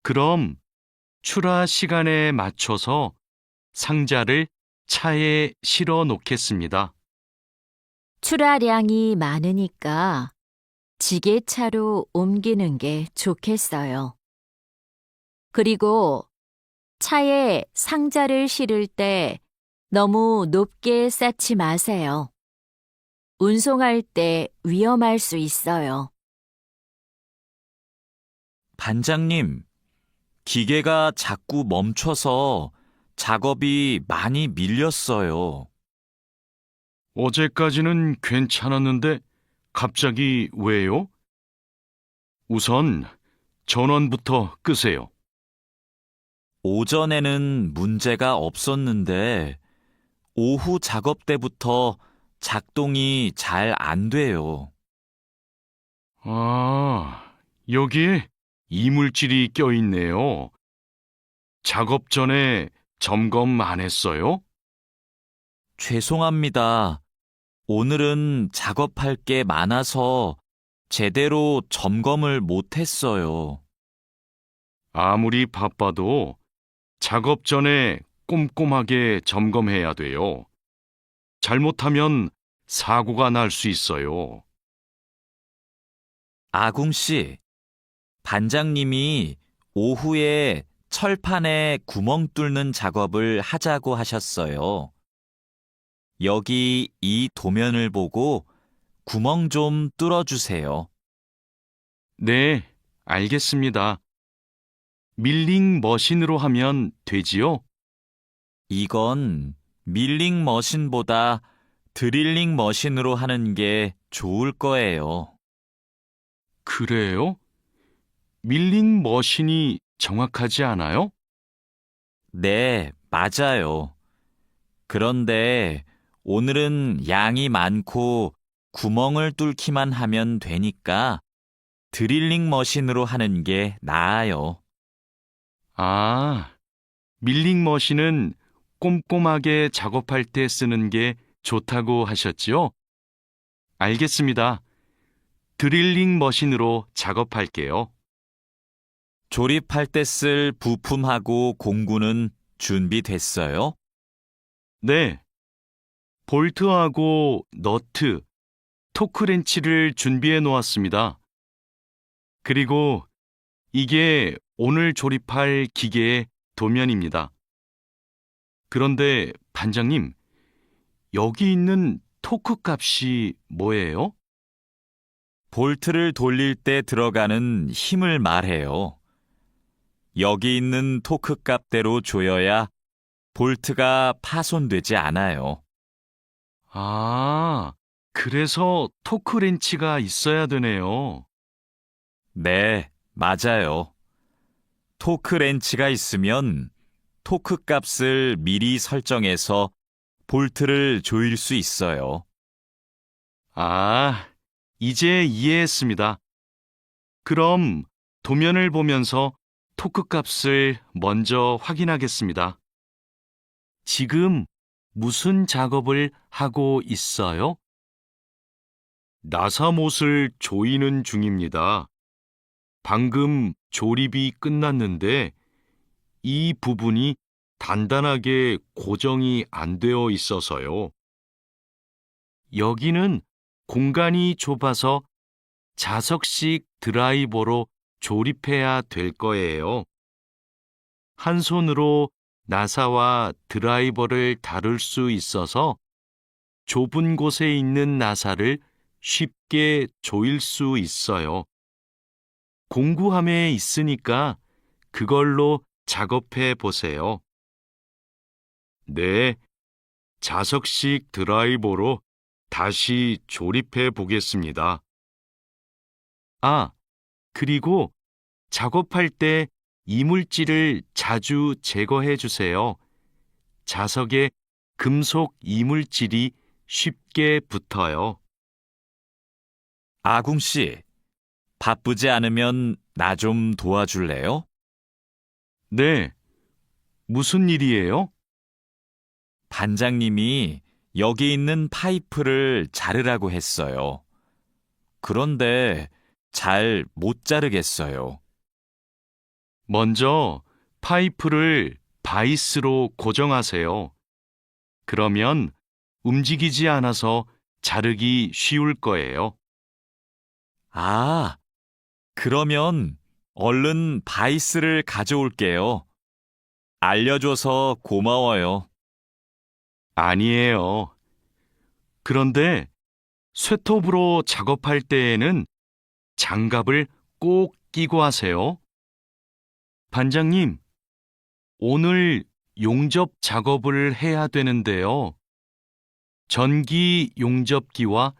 S2: 그럼 출하 시간에 맞춰서 상자를 차에 실어 놓겠습니다.
S3: 출하량이 많으니까 지게차로 옮기는 게 좋겠어요. 그리고 차에 상자를 실을 때 너무 높게 쌓지 마세요. 운송할 때 위험할 수 있어요.
S1: 반장님, 기계가 자꾸 멈춰서 작업이 많이 밀렸어요.
S2: 어제까지는 괜찮았는데 갑자기 왜요? 우선 전원부터 끄세요.
S1: 오전에는 문제가 없었는데 오후 작업 때부터 작동이 잘 안 돼요.
S2: 아, 여기에 이물질이 껴있네요. 작업 전에 점검 안 했어요?
S1: 죄송합니다. 오늘은 작업할 게 많아서 제대로 점검을 못 했어요.
S2: 아무리 바빠도 작업 전에 꼼꼼하게 점검해야 돼요. 잘못하면 사고가 날 수 있어요.
S1: 아궁 씨, 반장님이 오후에 철판에 구멍 뚫는 작업을 하자고 하셨어요. 여기 이 도면을 보고 구멍 좀 뚫어주세요.
S2: 네, 알겠습니다. 밀링 머신으로 하면 되지요?
S1: 이건 밀링 머신보다 드릴링 머신으로 하는 게 좋을 거예요.
S2: 그래요? 밀링 머신이 정확하지 않아요?
S1: 네, 맞아요. 그런데 오늘은 양이 많고 구멍을 뚫기만 하면 되니까 드릴링 머신으로 하는 게 나아요.
S2: 아, 밀링 머신은 꼼꼼하게 작업할 때 쓰는 게 좋다고 하셨지요? 알겠습니다. 드릴링 머신으로 작업할게요.
S1: 조립할 때 쓸 부품하고 공구는 준비됐어요?
S2: 네. 볼트하고 너트, 토크렌치를 준비해 놓았습니다. 그리고 이게 오늘 조립할 기계의 도면입니다. 그런데 반장님, 여기 있는 토크 값이 뭐예요?
S1: 볼트를 돌릴 때 들어가는 힘을 말해요. 여기 있는 토크 값대로 조여야 볼트가 파손되지 않아요.
S2: 아, 그래서 토크렌치가 있어야 되네요.
S1: 네, 맞아요. 토크 렌치가 있으면 토크 값을 미리 설정해서 볼트를 조일 수 있어요.
S2: 아, 이제 이해했습니다. 그럼 도면을 보면서 토크 값을 먼저 확인하겠습니다. 지금 무슨 작업을 하고 있어요? 나사못을 조이는 중입니다. 방금 조립이 끝났는데 이 부분이 단단하게 고정이 안 되어 있어서요. 여기는 공간이 좁아서 자석식 드라이버로 조립해야 될 거예요. 한 손으로 나사와 드라이버를 다룰 수 있어서 좁은 곳에 있는 나사를 쉽게 조일 수 있어요. 공구함에 있으니까 그걸로 작업해 보세요. 네, 자석식 드라이버로 다시 조립해 보겠습니다. 아, 그리고 작업할 때 이물질을 자주 제거해 주세요. 자석에 금속 이물질이 쉽게 붙어요.
S1: 아궁 씨, 바쁘지 않으면 나 좀 도와줄래요?
S2: 네, 무슨 일이에요?
S1: 반장님이 여기 있는 파이프를 자르라고 했어요. 그런데 잘 못 자르겠어요.
S2: 먼저 파이프를 바이스로 고정하세요. 그러면 움직이지 않아서 자르기 쉬울 거예요.
S1: 아, 그러면 얼른 바이스를 가져올게요. 알려줘서 고마워요.
S2: 아니에요. 그런데 쇠톱으로 작업할 때에는 장갑을 꼭 끼고 하세요. 반장님, 오늘 용접 작업을 해야 되는데요. 전기 용접기와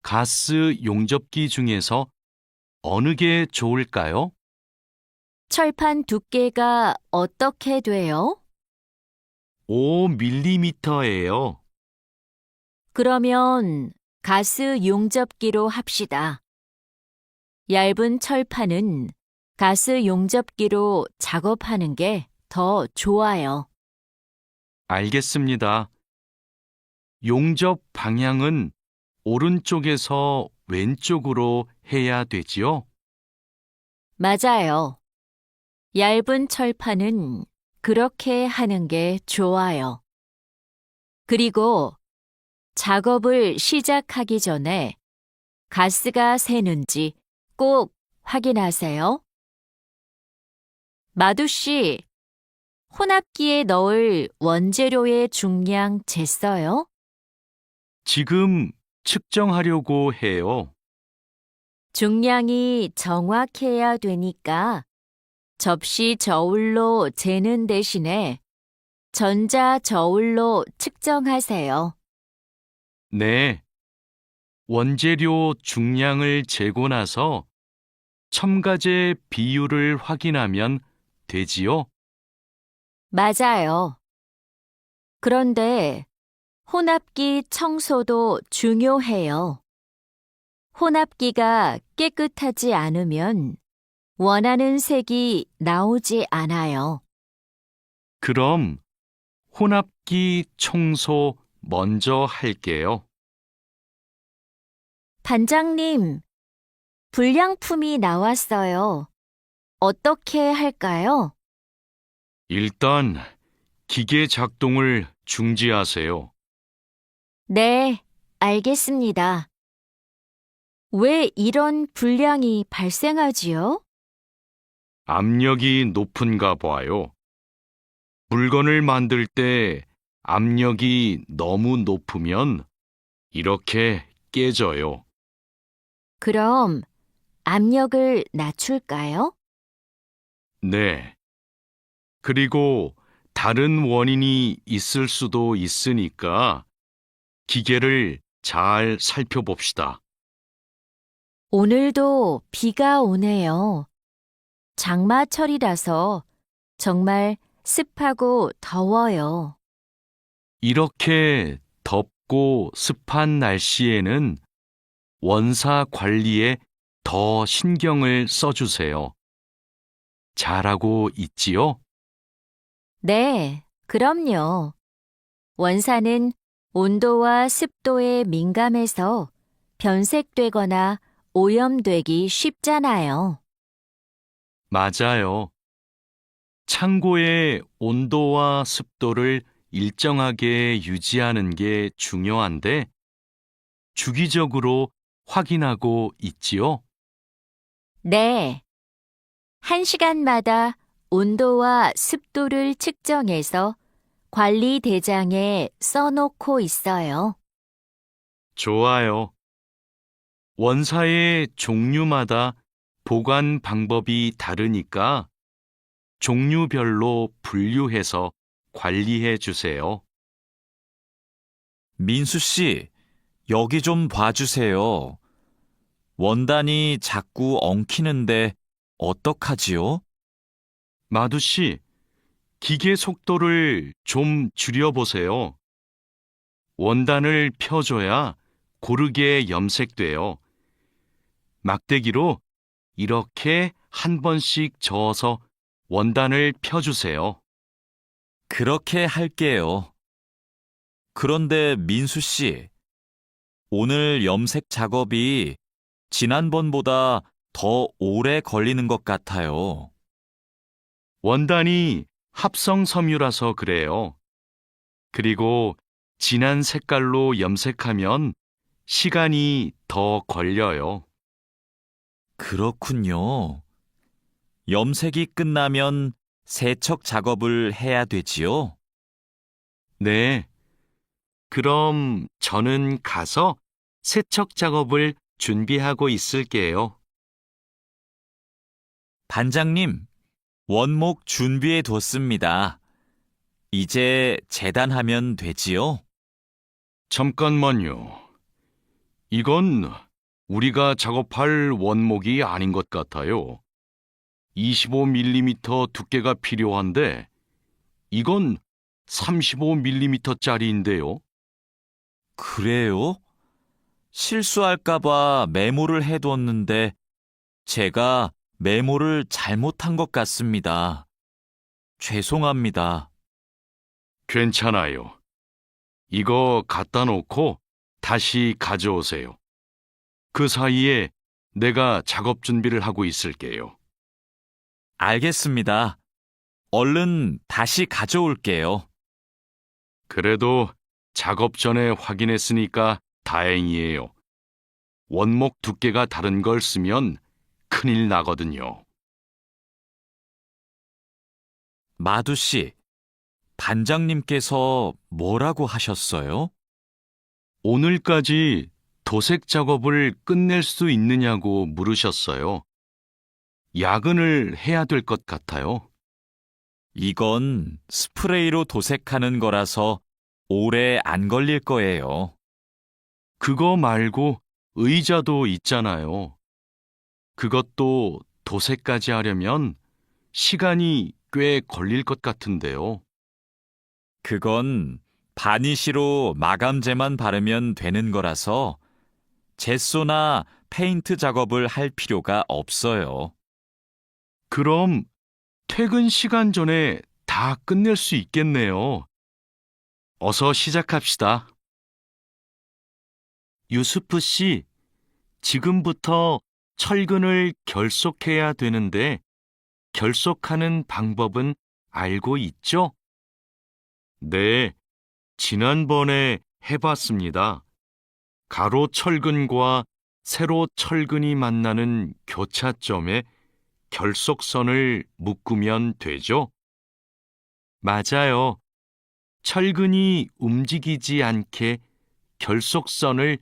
S2: 가스 용접기 중에서 어느 게 좋을까요?
S3: 철판 두께가 어떻게 돼요?
S2: 5mm예요.
S3: 그러면 가스 용접기로 합시다. 얇은 철판은 가스 용접기로 작업하는 게 더 좋아요.
S2: 알겠습니다. 용접 방향은 오른쪽에서 왼쪽으로 해야 되지요?
S3: 맞아요. 얇은 철판은 그렇게 하는 게 좋아요. 그리고 작업을 시작하기 전에 가스가 새는지 꼭 확인하세요. 마두 씨, 혼합기에 넣을 원재료의 중량 쟀어요?
S2: 지금 측정하려고 해요.
S3: 중량이 정확해야 되니까 접시 저울로 재는 대신에 전자 저울로 측정하세요.
S2: 네. 원재료 중량을 재고 나서 첨가제 비율을 확인하면 되지요?
S3: 맞아요. 그런데 혼합기 청소도 중요해요. 혼합기가 깨끗하지 않으면 원하는 색이 나오지 않아요.
S2: 그럼 혼합기 청소 먼저 할게요.
S3: 반장님, 불량품이 나왔어요. 어떻게 할까요?
S2: 일단 기계 작동을 중지하세요.
S3: 네, 알겠습니다. 왜 이런 불량이 발생하지요?
S2: 압력이 높은가 봐요. 물건을 만들 때 압력이 너무 높으면 이렇게 깨져요.
S3: 그럼 압력을 낮출까요?
S2: 네. 그리고 다른 원인이 있을 수도 있으니까 기계를 잘 살펴봅시다.
S3: 오늘도 비가 오네요. 장마철이라서 정말 습하고 더워요.
S2: 이렇게 덥고 습한 날씨에는 원사 관리에 더 신경을 써주세요. 잘하고 있지요?
S3: 네, 그럼요. 원사는 온도와 습도에 민감해서 변색되거나 오염되기 쉽잖아요.
S2: 맞아요. 창고의 온도와 습도를 일정하게 유지하는 게 중요한데 주기적으로 확인하고 있지요?
S3: 네. 1시간마다 온도와 습도를 측정해서 관리 대장에 써놓고 있어요.
S2: 좋아요. 원사의 종류마다 보관 방법이 다르니까 종류별로 분류해서 관리해 주세요.
S1: 민수 씨, 여기 좀 봐주세요. 원단이 자꾸 엉키는데 어떡하지요?
S2: 마두 씨, 기계 속도를 좀 줄여보세요. 원단을 펴줘야 고르게 염색돼요. 막대기로 이렇게 한 번씩 저어서 원단을 펴주세요.
S1: 그렇게 할게요. 그런데 민수 씨, 오늘 염색 작업이 지난번보다 더 오래 걸리는 것 같아요.
S2: 원단이 합성 섬유라서 그래요. 그리고 진한 색깔로 염색하면 시간이 더 걸려요.
S1: 그렇군요. 염색이 끝나면 세척 작업을 해야 되지요?
S2: 네. 그럼 저는 가서 세척 작업을 준비하고 있을게요.
S1: 반장님, 원목 준비해 뒀습니다. 이제 재단하면 되지요?
S2: 잠깐만요. 이건 우리가 작업할 원목이 아닌 것 같아요. 25mm 두께가 필요한데 이건 35mm짜리인데요.
S1: 그래요? 실수할까봐 메모를 해뒀는데 제가 메모를 잘못한 것 같습니다. 죄송합니다.
S2: 괜찮아요. 이거 갖다 놓고 다시 가져오세요. 그 사이에 내가 작업 준비를 하고 있을게요.
S1: 알겠습니다. 얼른 다시 가져올게요.
S2: 그래도 작업 전에 확인했으니까 다행이에요. 원목 두께가 다른 걸 쓰면 큰일 나거든요.
S1: 마두 씨, 반장님께서 뭐라고 하셨어요?
S2: 오늘까지 도색 작업을 끝낼 수 있느냐고 물으셨어요. 야근을 해야 될 것 같아요.
S1: 이건 스프레이로 도색하는 거라서 오래 안 걸릴 거예요.
S2: 그거 말고 의자도 있잖아요. 그것도 도색까지 하려면 시간이 꽤 걸릴 것 같은데요.
S1: 그건 바니쉬로 마감제만 바르면 되는 거라서 젯소나 페인트 작업을 할 필요가 없어요.
S2: 그럼 퇴근 시간 전에 다 끝낼 수 있겠네요. 어서 시작합시다. 유수프 씨, 지금부터 철근을 결속해야 되는데 결속하는 방법은 알고 있죠? 네, 지난번에 해봤습니다. 가로 철근과 세로 철근이 만나는 교차점에 결속선을 묶으면 되죠? 맞아요. 철근이 움직이지 않게 결속선을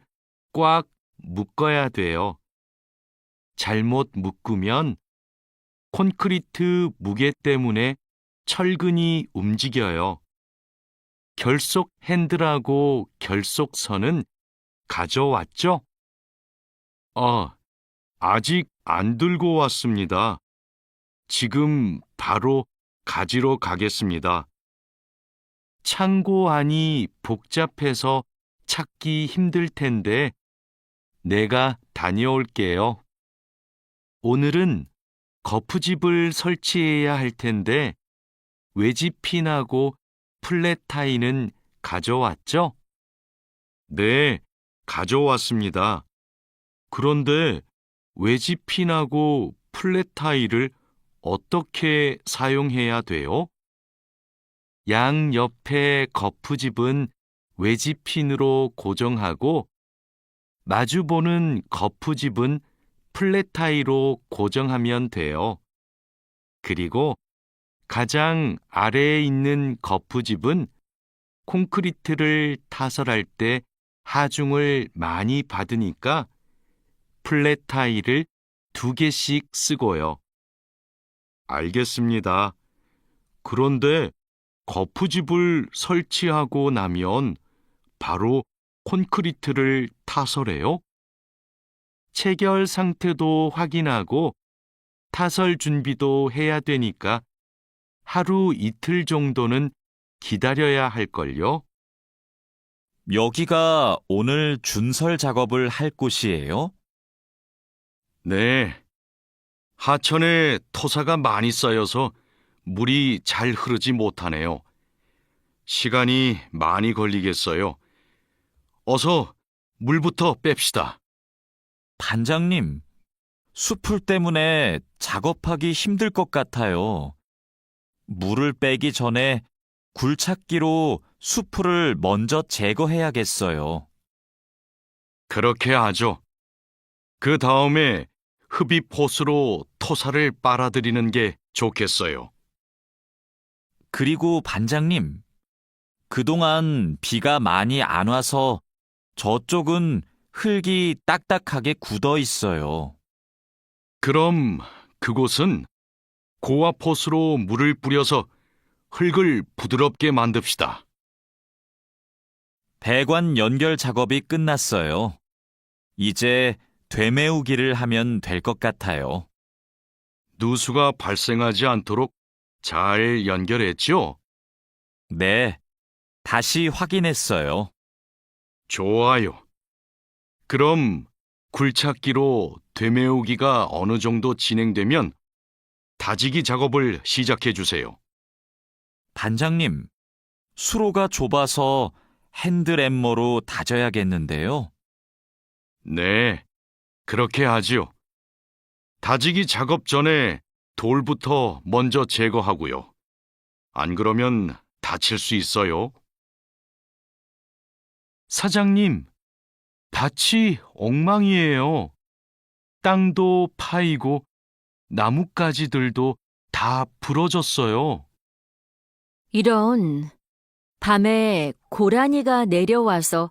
S2: 꽉 묶어야 돼요. 잘못 묶으면 콘크리트 무게 때문에 철근이 움직여요. 결속 핸들하고 결속선은 가져왔죠? 아직 안 들고 왔습니다. 지금 바로 가지러 가겠습니다. 창고 안이 복잡해서 찾기 힘들 텐데 내가 다녀올게요. 오늘은 거푸집을 설치해야 할 텐데 외지핀하고 플랫타이는 가져왔죠? 네, 가져왔습니다. 그런데 외지핀하고 플랫타이를 어떻게 사용해야 돼요? 양 옆에 거푸집은 외지핀으로 고정하고 마주보는 거푸집은 플랫타이로 고정하면 돼요. 그리고 가장 아래에 있는 거푸집은 콘크리트를 타설할 때 하중을 많이 받으니까 플랫타이를 2개씩 쓰고요. 알겠습니다. 그런데 거푸집을 설치하고 나면 바로 콘크리트를 타설해요? 체결 상태도 확인하고 타설 준비도 해야 되니까 하루 이틀 정도는 기다려야 할걸요?
S1: 여기가 오늘 준설 작업을 할 곳이에요?
S2: 네. 하천에 토사가 많이 쌓여서 물이 잘 흐르지 못하네요. 시간이 많이 걸리겠어요. 어서 물부터 뺍시다.
S1: 반장님, 숲풀 때문에 작업하기 힘들 것 같아요. 물을 빼기 전에 굴착기로 숲풀을 먼저 제거해야겠어요.
S2: 그렇게 하죠. 그 다음에 흡입 호스로 토사를 빨아들이는 게 좋겠어요.
S1: 그리고 반장님, 그동안 비가 많이 안 와서 저쪽은 흙이 딱딱하게 굳어 있어요.
S2: 그럼 그곳은 고압 호스로 물을 뿌려서 흙을 부드럽게 만듭시다.
S1: 배관 연결 작업이 끝났어요. 이제 되메우기를 하면 될 것 같아요.
S2: 누수가 발생하지 않도록 잘 연결했죠?
S1: 네, 다시 확인했어요.
S2: 좋아요. 그럼 굴착기로 되메우기가 어느 정도 진행되면 다지기 작업을 시작해 주세요.
S1: 반장님, 수로가 좁아서 핸드램머로 다져야겠는데요.
S2: 네, 그렇게 하지요. 다지기 작업 전에 돌부터 먼저 제거하고요. 안 그러면 다칠 수 있어요. 사장님, 밭이 엉망이에요. 땅도 파이고 나뭇가지들도 다 부러졌어요.
S3: 이런, 밤에 고라니가 내려와서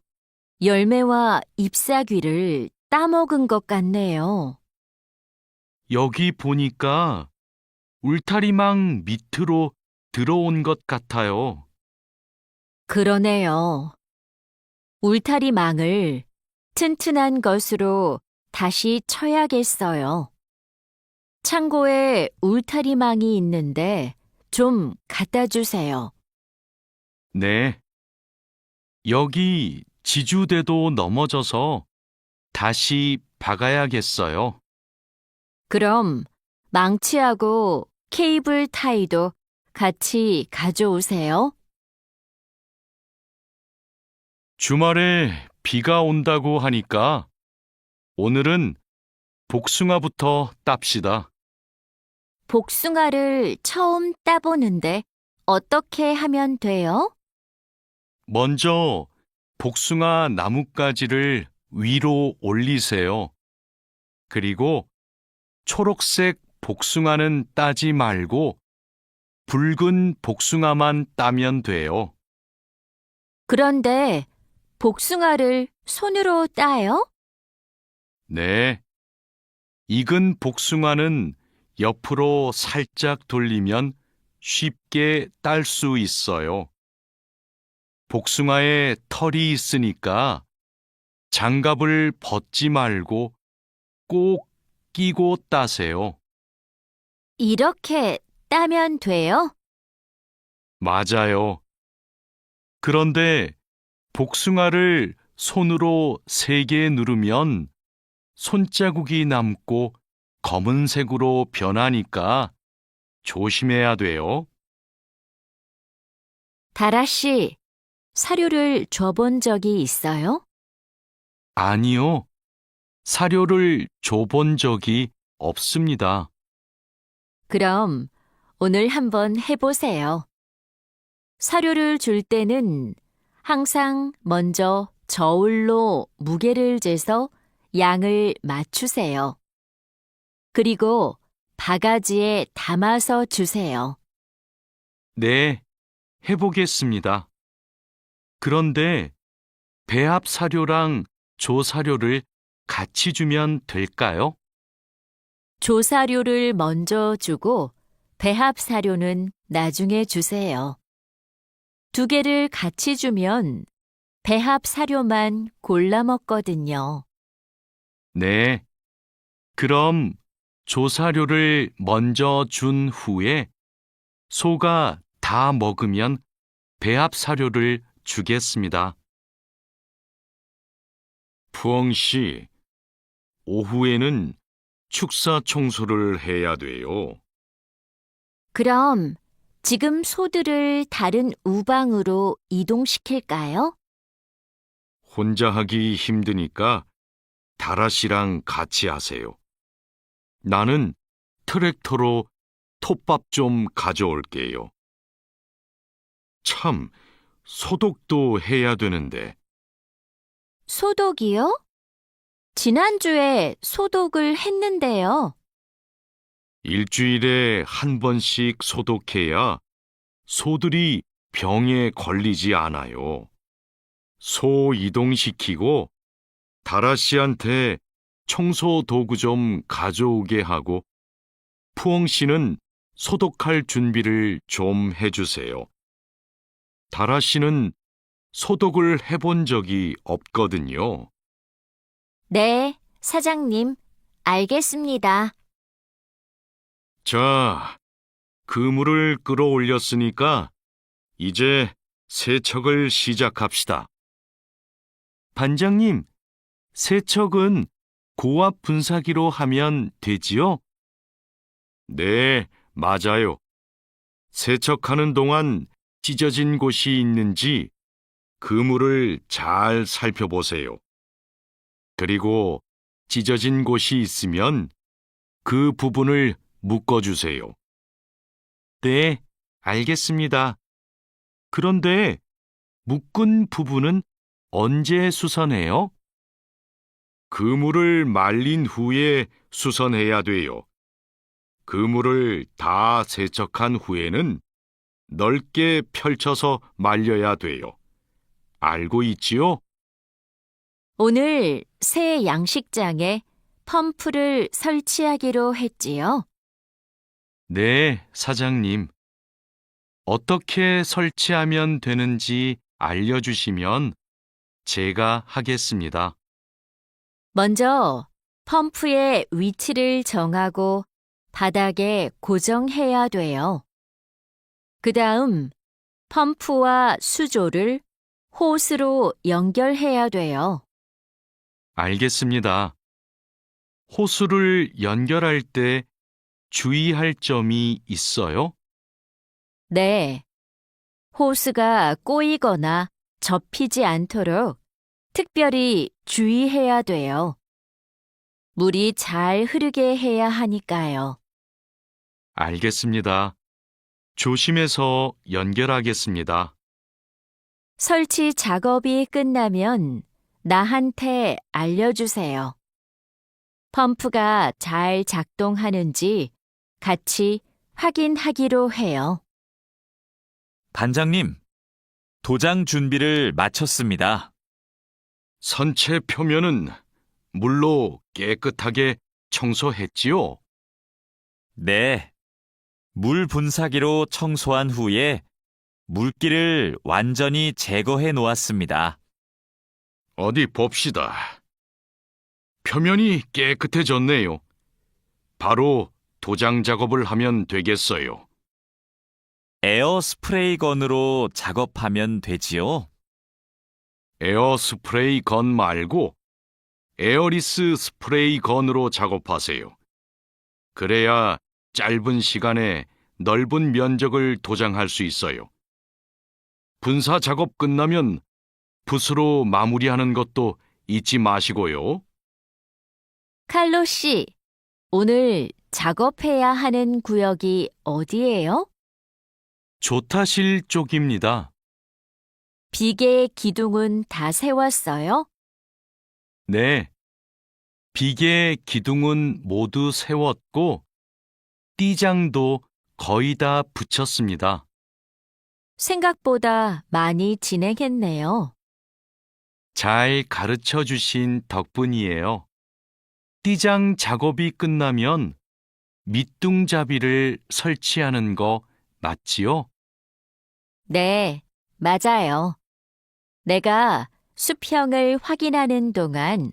S3: 열매와 잎사귀를 따먹은 것 같네요.
S2: 여기 보니까 울타리망 밑으로 들어온 것 같아요.
S3: 그러네요. 울타리망을 튼튼한 것으로 다시 쳐야겠어요. 창고에 울타리망이 있는데 좀 갖다 주세요.
S2: 네. 여기 지주대도 넘어져서 다시 박아야겠어요.
S3: 그럼 망치하고 케이블 타이도 같이 가져오세요.
S2: 주말에 비가 온다고 하니까 오늘은 복숭아부터 땁시다.
S3: 복숭아를 처음 따보는데 어떻게 하면 돼요?
S2: 먼저 복숭아 나뭇가지를 위로 올리세요. 그리고 초록색 복숭아는 따지 말고 붉은 복숭아만 따면 돼요.
S3: 그런데 복숭아를 손으로 따요?
S2: 네. 익은 복숭아는 옆으로 살짝 돌리면 쉽게 딸 수 있어요. 복숭아에 털이 있으니까 장갑을 벗지 말고 꼭 끼고 따세요.
S3: 이렇게 따면 돼요?
S2: 맞아요. 그런데 복숭아를 손으로 세게 누르면 손자국이 남고 검은색으로 변하니까 조심해야 돼요.
S3: 다라 씨, 사료를 줘본 적이 있어요?
S2: 아니요. 사료를 줘본 적이 없습니다.
S3: 그럼 오늘 한번 해보세요. 사료를 줄 때는 항상 먼저 저울로 무게를 재서 양을 맞추세요. 그리고 바가지에 담아서 주세요.
S2: 네, 해보겠습니다. 그런데 배합 사료랑 조사료를 같이 주면 될까요?
S3: 조사료를 먼저 주고 배합 사료는 나중에 주세요. 두 개를 같이 주면 배합 사료만 골라 먹거든요.
S2: 네. 그럼 조사료를 먼저 준 후에 소가 다 먹으면 배합 사료를 주겠습니다. 푸엉 씨, 오후에는 축사 청소를 해야 돼요.
S3: 그럼 지금 소들을 다른 우방으로 이동시킬까요?
S2: 혼자 하기 힘드니까 다라 씨랑 같이 하세요. 나는 트랙터로 톱밥 좀 가져올게요. 참, 소독도 해야 되는데.
S3: 소독이요? 지난주에 소독을 했는데요.
S2: 일주일에 한 번씩 소독해야 소들이 병에 걸리지 않아요. 소 이동시키고 다라 씨한테 청소 도구 좀 가져오게 하고 푸엉 씨는 소독할 준비를 좀 해주세요. 다라 씨는 소독을 해본 적이 없거든요.
S3: 네, 사장님, 알겠습니다.
S2: 자, 그물을 끌어올렸으니까 이제 세척을 시작합시다. 반장님, 세척은 고압 분사기로 하면 되지요? 네, 맞아요. 세척하는 동안 찢어진 곳이 있는지 그물을 잘 살펴보세요. 그리고 찢어진 곳이 있으면 그 부분을 묶어주세요. 네, 알겠습니다. 그런데 묶은 부분은 언제 수선해요? 그물을 말린 후에 수선해야 돼요. 그물을 다 세척한 후에는 넓게 펼쳐서 말려야 돼요. 알고 있지요?
S3: 오늘 새 양식장에 펌프를 설치하기로 했지요.
S2: 네, 사장님. 어떻게 설치하면 되는지 알려주시면 제가 하겠습니다.
S3: 먼저 펌프의 위치를 정하고 바닥에 고정해야 돼요. 그 다음 펌프와 수조를 호스로 연결해야 돼요.
S2: 알겠습니다. 호수를 연결할 때 주의할 점이 있어요?
S3: 네. 호스가 꼬이거나 접히지 않도록 특별히 주의해야 돼요. 물이 잘 흐르게 해야 하니까요.
S2: 알겠습니다. 조심해서 연결하겠습니다.
S3: 설치 작업이 끝나면 나한테 알려주세요. 펌프가 잘 작동하는지 같이 확인하기로 해요.
S1: 반장님, 도장 준비를 마쳤습니다.
S2: 선체 표면은 물로 깨끗하게 청소했지요?
S1: 네. 물 분사기로 청소한 후에 물기를 완전히 제거해 놓았습니다.
S2: 어디 봅시다. 표면이 깨끗해졌네요. 바로 도장 작업을 하면 되겠어요.
S1: 에어 스프레이건으로 작업하면 되지요?
S2: 에어 스프레이 건 말고 에어리스 스프레이 건으로 작업하세요. 그래야 짧은 시간에 넓은 면적을 도장할 수 있어요. 분사 작업 끝나면 붓으로 마무리하는 것도 잊지 마시고요.
S3: 칼로 씨, 오늘 작업해야 하는 구역이 어디예요?
S2: 조타실 쪽입니다.
S3: 비계의 기둥은 다 세웠어요?
S2: 네. 비계 기둥은 모두 세웠고 띠장도 거의 다 붙였습니다.
S3: 생각보다 많이 진행했네요.
S2: 잘 가르쳐 주신 덕분이에요. 띠장 작업이 끝나면 밑둥잡이를 설치하는 거 맞지요?
S3: 네, 맞아요. 내가 수평을 확인하는 동안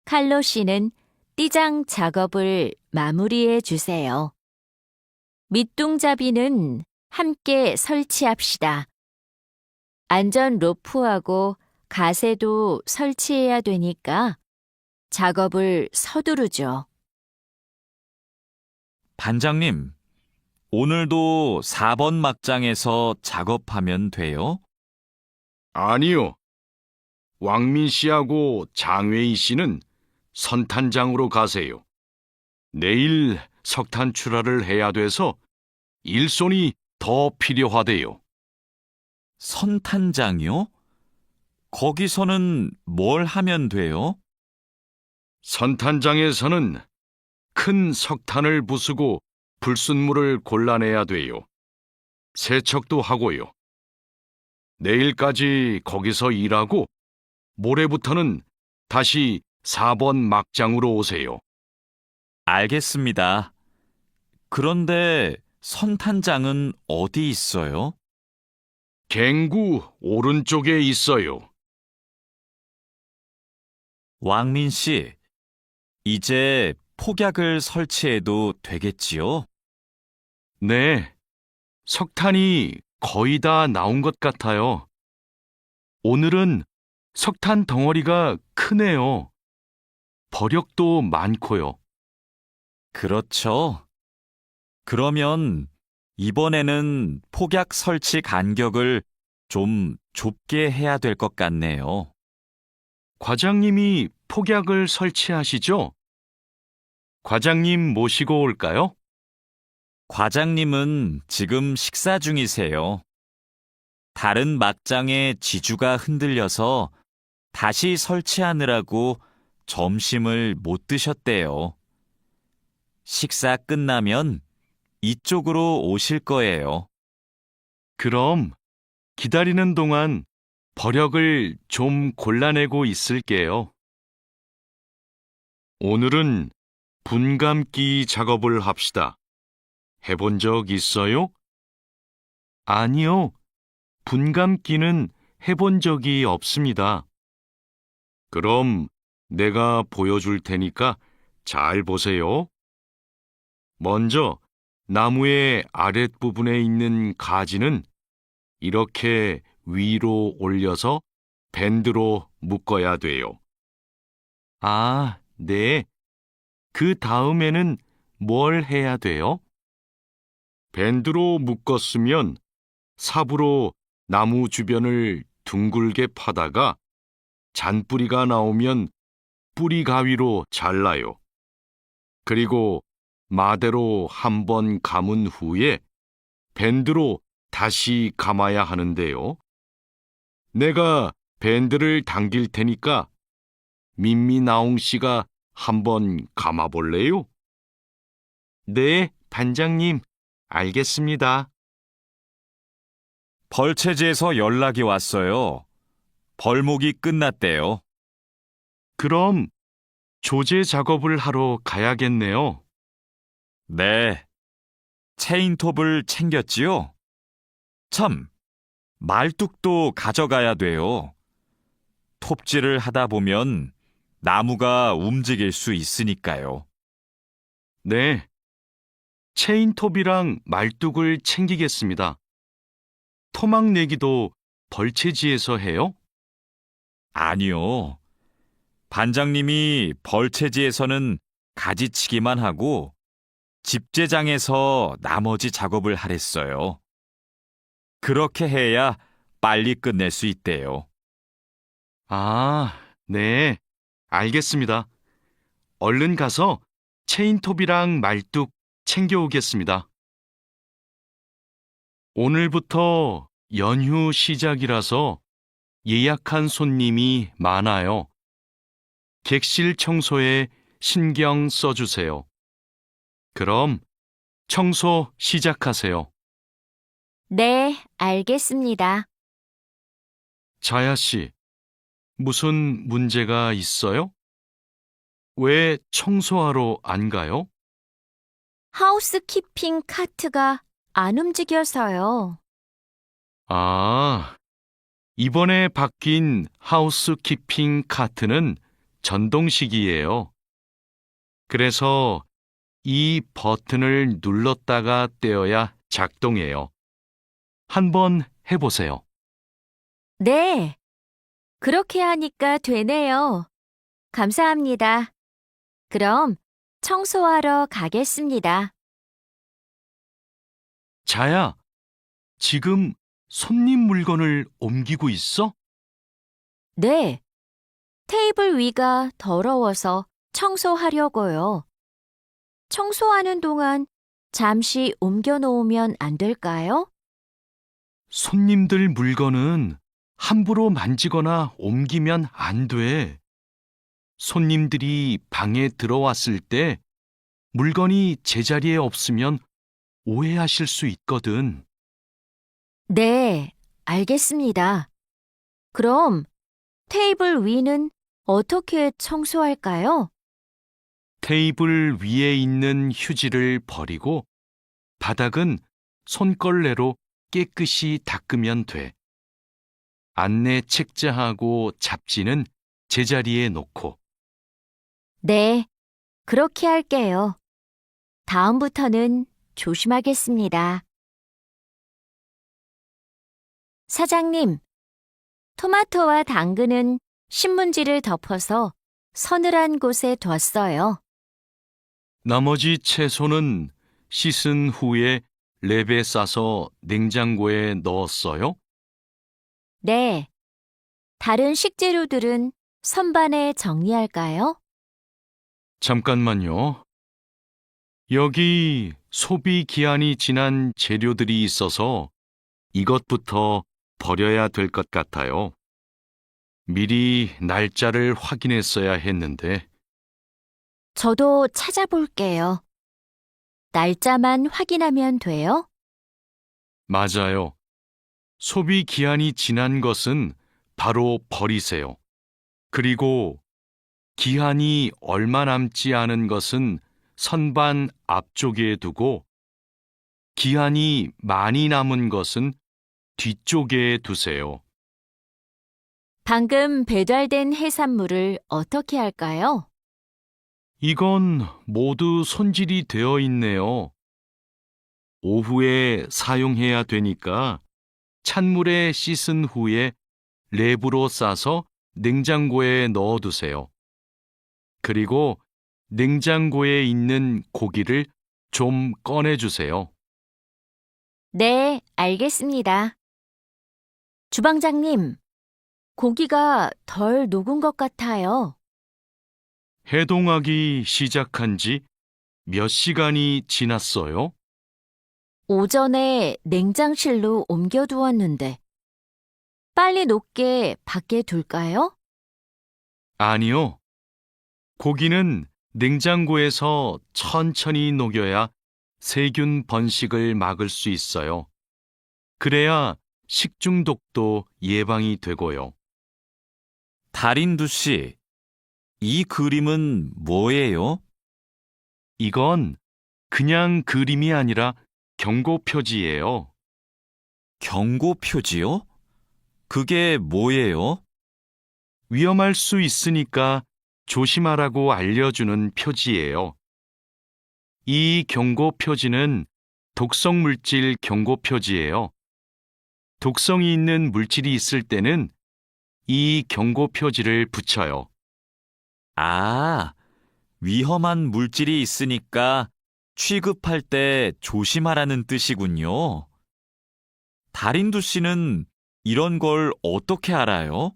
S3: 칼로 씨는 띠장 작업을 마무리해 주세요. 밑둥잡이는 함께 설치합시다. 안전 로프하고 가세도 설치해야 되니까 작업을 서두르죠.
S1: 반장님, 오늘도 4번 막장에서 작업하면 돼요?
S2: 아니요. 왕민 씨하고 장외희 씨는 선탄장으로 가세요. 내일 석탄 출하를 해야 돼서 일손이 더 필요하대요.
S1: 선탄장이요? 거기서는 뭘 하면 돼요?
S2: 선탄장에서는 큰 석탄을 부수고 불순물을 골라내야 돼요. 세척도 하고요. 내일까지 거기서 일하고 모레부터는 다시 4번 막장으로 오세요.
S1: 알겠습니다. 그런데 선탄장은 어디 있어요?
S2: 갱구 오른쪽에 있어요.
S1: 왕민 씨, 이제 폭약을 설치해도 되겠지요?
S2: 네, 석탄이 거의 다 나온 것 같아요. 오늘은 석탄 덩어리가 크네요. 버력도 많고요.
S1: 그렇죠. 그러면 이번에는 폭약 설치 간격을 좀 좁게 해야 될 것 같네요.
S2: 과장님이 폭약을 설치하시죠? 과장님 모시고 올까요?
S1: 과장님은 지금 식사 중이세요. 다른 막장의 지주가 흔들려서 다시 설치하느라고 점심을 못 드셨대요. 식사 끝나면 이쪽으로 오실 거예요.
S2: 그럼 기다리는 동안 버력을 좀 골라내고 있을게요. 오늘은 분감기 작업을 합시다. 해본 적 있어요? 아니요. 분감기는 해본 적이 없습니다. 그럼 내가 보여줄 테니까 잘 보세요. 먼저 나무의 아랫부분에 있는 가지는 이렇게 위로 올려서 밴드로 묶어야 돼요. 아, 네. 그 다음에는 뭘 해야 돼요? 밴드로 묶었으면 삽으로 나무 주변을 둥글게 파다가 잔뿌리가 나오면 뿌리 가위로 잘라요. 그리고 마대로 한 번 감은 후에 밴드로 다시 감아야 하는데요. 내가 밴드를 당길 테니까 민미나옹 씨가 한번 감아볼래요? 네, 반장님, 알겠습니다.
S1: 벌채지에서 연락이 왔어요. 벌목이 끝났대요.
S2: 그럼 조제 작업을 하러 가야겠네요.
S1: 네. 체인톱을 챙겼지요? 참, 말뚝도 가져가야 돼요. 톱질을 하다 보면 나무가 움직일 수 있으니까요.
S2: 네. 체인톱이랑 말뚝을 챙기겠습니다. 토막 내기도 벌채지에서 해요?
S1: 아니요. 반장님이 벌채지에서는 가지치기만 하고 집재장에서 나머지 작업을 하랬어요. 그렇게 해야 빨리 끝낼 수 있대요.
S2: 아, 네. 알겠습니다. 얼른 가서 체인톱이랑 말뚝 챙겨오겠습니다. 오늘부터 연휴 시작이라서 예약한 손님이 많아요. 객실 청소에 신경 써주세요. 그럼 청소 시작하세요.
S3: 네, 알겠습니다.
S2: 자야 씨, 무슨 문제가 있어요? 왜 청소하러 안 가요?
S3: 하우스키핑 카트가 안 움직여서요.
S2: 아, 이번에 바뀐 하우스키핑 카트는 전동식이에요. 그래서 이 버튼을 눌렀다가 떼어야 작동해요. 한번 해보세요.
S3: 네, 그렇게 하니까 되네요. 감사합니다. 그럼 청소하러 가겠습니다.
S2: 자야, 지금 손님 물건을 옮기고 있어?
S3: 네, 테이블 위가 더러워서 청소하려고요. 청소하는 동안 잠시 옮겨 놓으면 안 될까요?
S2: 손님들 물건은 함부로 만지거나 옮기면 안 돼. 손님들이 방에 들어왔을 때 물건이 제자리에 없으면 오해하실 수 있거든.
S3: 네, 알겠습니다. 그럼 테이블 위는 어떻게 청소할까요?
S2: 테이블 위에 있는 휴지를 버리고 바닥은 손걸레로 깨끗이 닦으면 돼. 안내 책자하고 잡지는 제자리에 놓고.
S3: 네, 그렇게 할게요. 다음부터는 조심하겠습니다. 사장님, 토마토와 당근은 신문지를 덮어서 서늘한 곳에 뒀어요.
S2: 나머지 채소는 씻은 후에 랩에 싸서 냉장고에 넣었어요?
S3: 네, 다른 식재료들은 선반에 정리할까요?
S2: 잠깐만요. 여기 소비 기한이 지난 재료들이 있어서 이것부터 버려야 될 것 같아요. 미리 날짜를 확인했어야 했는데,
S3: 저도 찾아볼게요. 날짜만 확인하면 돼요?
S2: 맞아요. 소비 기한이 지난 것은 바로 버리세요. 그리고 기한이 얼마 남지 않은 것은 선반 앞쪽에 두고 기한이 많이 남은 것은 뒤쪽에 두세요.
S3: 방금 배달된 해산물을 어떻게 할까요?
S2: 이건 모두 손질이 되어 있네요. 오후에 사용해야 되니까 찬물에 씻은 후에 랩으로 싸서 냉장고에 넣어두세요. 그리고 냉장고에 있는 고기를 좀 꺼내주세요.
S3: 네, 알겠습니다. 주방장님, 고기가 덜 녹은 것 같아요.
S2: 해동하기 시작한 지 몇 시간이 지났어요?
S3: 오전에 냉장실로 옮겨두었는데, 빨리 녹게 밖에 둘까요?
S2: 아니요. 고기는 냉장고에서 천천히 녹여야 세균 번식을 막을 수 있어요. 그래야 식중독도 예방이 되고요.
S1: 달인두 씨, 이 그림은 뭐예요?
S2: 이건 그냥 그림이 아니라 경고 표지예요.
S1: 경고 표지요? 그게 뭐예요?
S2: 위험할 수 있으니까 조심하라고 알려주는 표지예요. 이 경고 표지는 독성 물질 경고 표지예요. 독성이 있는 물질이 있을 때는 이 경고 표지를 붙여요.
S1: 아, 위험한 물질이 있으니까 취급할 때 조심하라는 뜻이군요. 다린두 씨는 이런 걸 어떻게 알아요?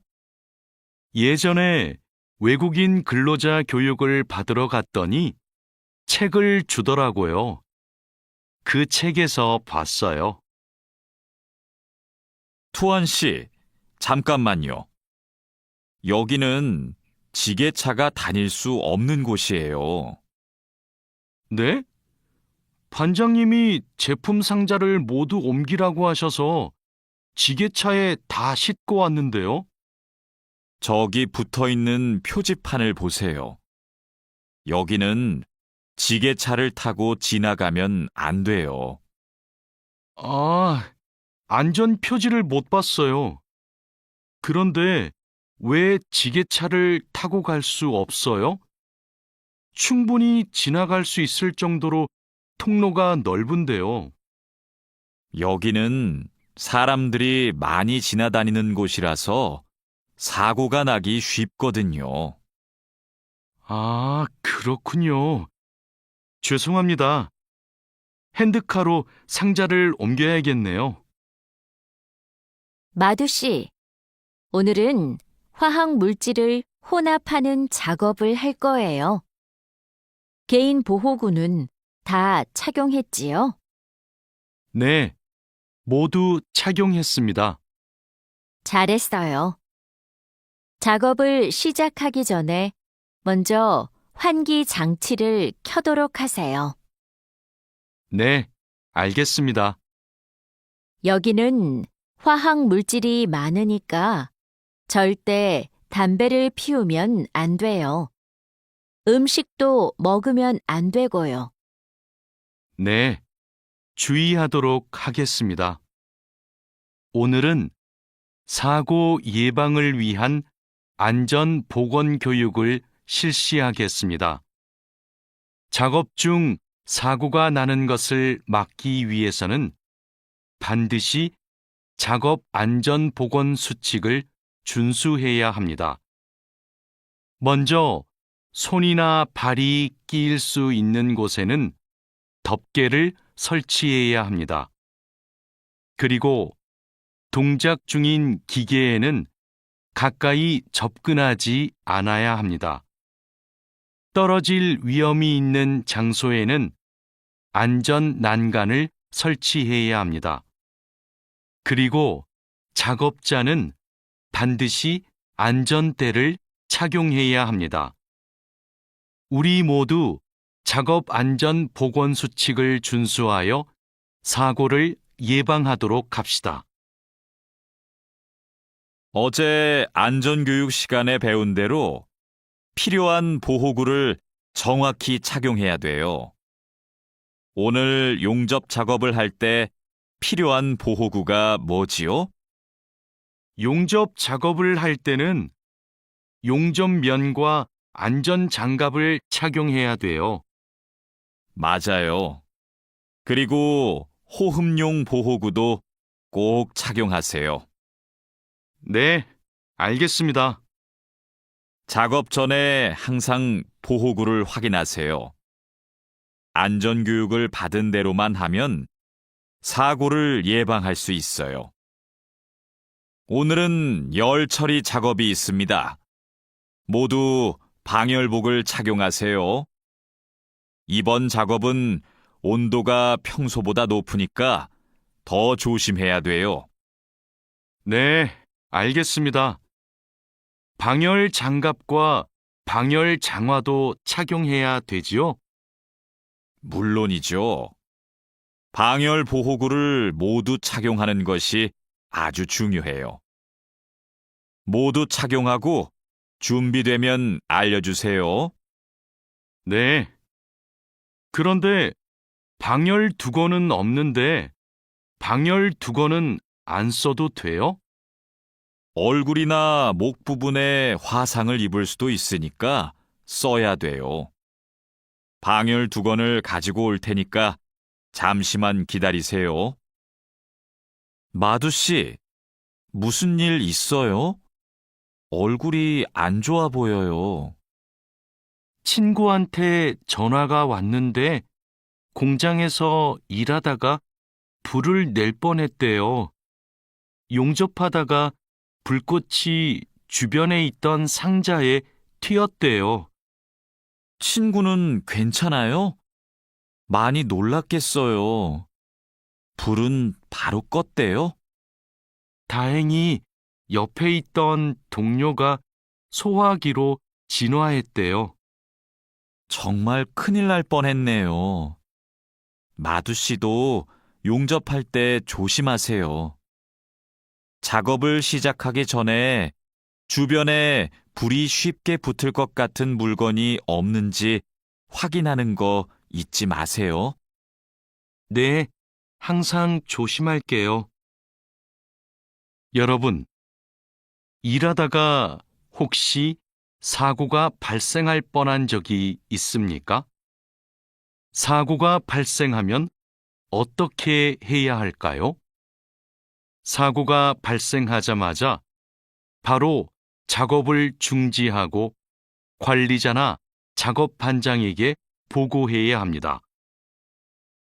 S2: 예전에 외국인 근로자 교육을 받으러 갔더니 책을 주더라고요. 그 책에서 봤어요.
S1: 투원 씨, 잠깐만요. 여기는 지게차가 다닐 수 없는 곳이에요.
S2: 네? 반장님이 제품 상자를 모두 옮기라고 하셔서 지게차에 다 싣고 왔는데요.
S1: 저기 붙어 있는 표지판을 보세요. 여기는 지게차를 타고 지나가면 안 돼요.
S2: 아, 안전 표지를 못 봤어요. 그런데 왜 지게차를 타고 갈 수 없어요? 충분히 지나갈 수 있을 정도로 통로가 넓은데요.
S1: 여기는 사람들이 많이 지나다니는 곳이라서 사고가 나기 쉽거든요.
S2: 아, 그렇군요. 죄송합니다. 핸드카로 상자를 옮겨야겠네요.
S3: 마두 씨, 오늘은 화학 물질을 혼합하는 작업을 할 거예요. 개인 보호구는 다 착용했지요?
S2: 네, 모두 착용했습니다.
S3: 잘했어요. 작업을 시작하기 전에 먼저 환기 장치를 켜도록 하세요.
S2: 네, 알겠습니다.
S3: 여기는 화학 물질이 많으니까 절대 담배를 피우면 안 돼요. 음식도 먹으면 안 되고요.
S2: 네, 주의하도록 하겠습니다. 오늘은 사고 예방을 위한 안전 보건 교육을 실시하겠습니다. 작업 중 사고가 나는 것을 막기 위해서는 반드시 작업 안전 보건 수칙을 준수해야 합니다. 먼저 손이나 발이 끼일 수 있는 곳에는 덮개를 설치해야 합니다. 그리고 동작 중인 기계에는 가까이 접근하지 않아야 합니다. 떨어질 위험이 있는 장소에는 안전 난간을 설치해야 합니다. 그리고 작업자는 반드시 안전대를 착용해야 합니다. 우리 모두 작업 안전 보건 수칙을 준수하여 사고를 예방하도록 합시다.
S1: 어제 안전교육 시간에 배운 대로 필요한 보호구를 정확히 착용해야 돼요. 오늘 용접 작업을 할 때 필요한 보호구가 뭐지요?
S2: 용접 작업을 할 때는 용접면과 안전 장갑을 착용해야 돼요.
S1: 맞아요. 그리고 호흡용 보호구도 꼭 착용하세요.
S2: 네, 알겠습니다.
S1: 작업 전에 항상 보호구를 확인하세요. 안전교육을 받은 대로만 하면 사고를 예방할 수 있어요. 오늘은 열 처리 작업이 있습니다. 모두 방열복을 착용하세요. 이번 작업은 온도가 평소보다 높으니까 더 조심해야 돼요.
S2: 네, 알겠습니다. 방열 장갑과 방열 장화도 착용해야 되지요?
S1: 물론이죠. 방열 보호구를 모두 착용하는 것이 아주 중요해요. 모두 착용하고 준비되면 알려주세요.
S2: 네. 그런데 방열 두건은 없는데 방열 두건은 안 써도 돼요?
S1: 얼굴이나 목 부분에 화상을 입을 수도 있으니까 써야 돼요. 방열 두건을 가지고 올 테니까 잠시만 기다리세요. 마두 씨, 무슨 일 있어요? 얼굴이 안 좋아 보여요.
S2: 친구한테 전화가 왔는데 공장에서 일하다가 불을 낼 뻔했대요. 용접하다가 불꽃이 주변에 있던 상자에 튀었대요.
S1: 친구는 괜찮아요? 많이 놀랐겠어요. 불은 바로 껐대요?
S2: 다행히 옆에 있던 동료가 소화기로 진화했대요.
S1: 정말 큰일 날 뻔했네요. 마두 씨도 용접할 때 조심하세요. 작업을 시작하기 전에 주변에 불이 쉽게 붙을 것 같은 물건이 없는지 확인하는 거 잊지 마세요.
S2: 네, 항상 조심할게요. 여러분, 일하다가 혹시 사고가 발생할 뻔한 적이 있습니까? 사고가 발생하면 어떻게 해야 할까요? 사고가 발생하자마자 바로 작업을 중지하고 관리자나 작업 반장에게 보고해야 합니다.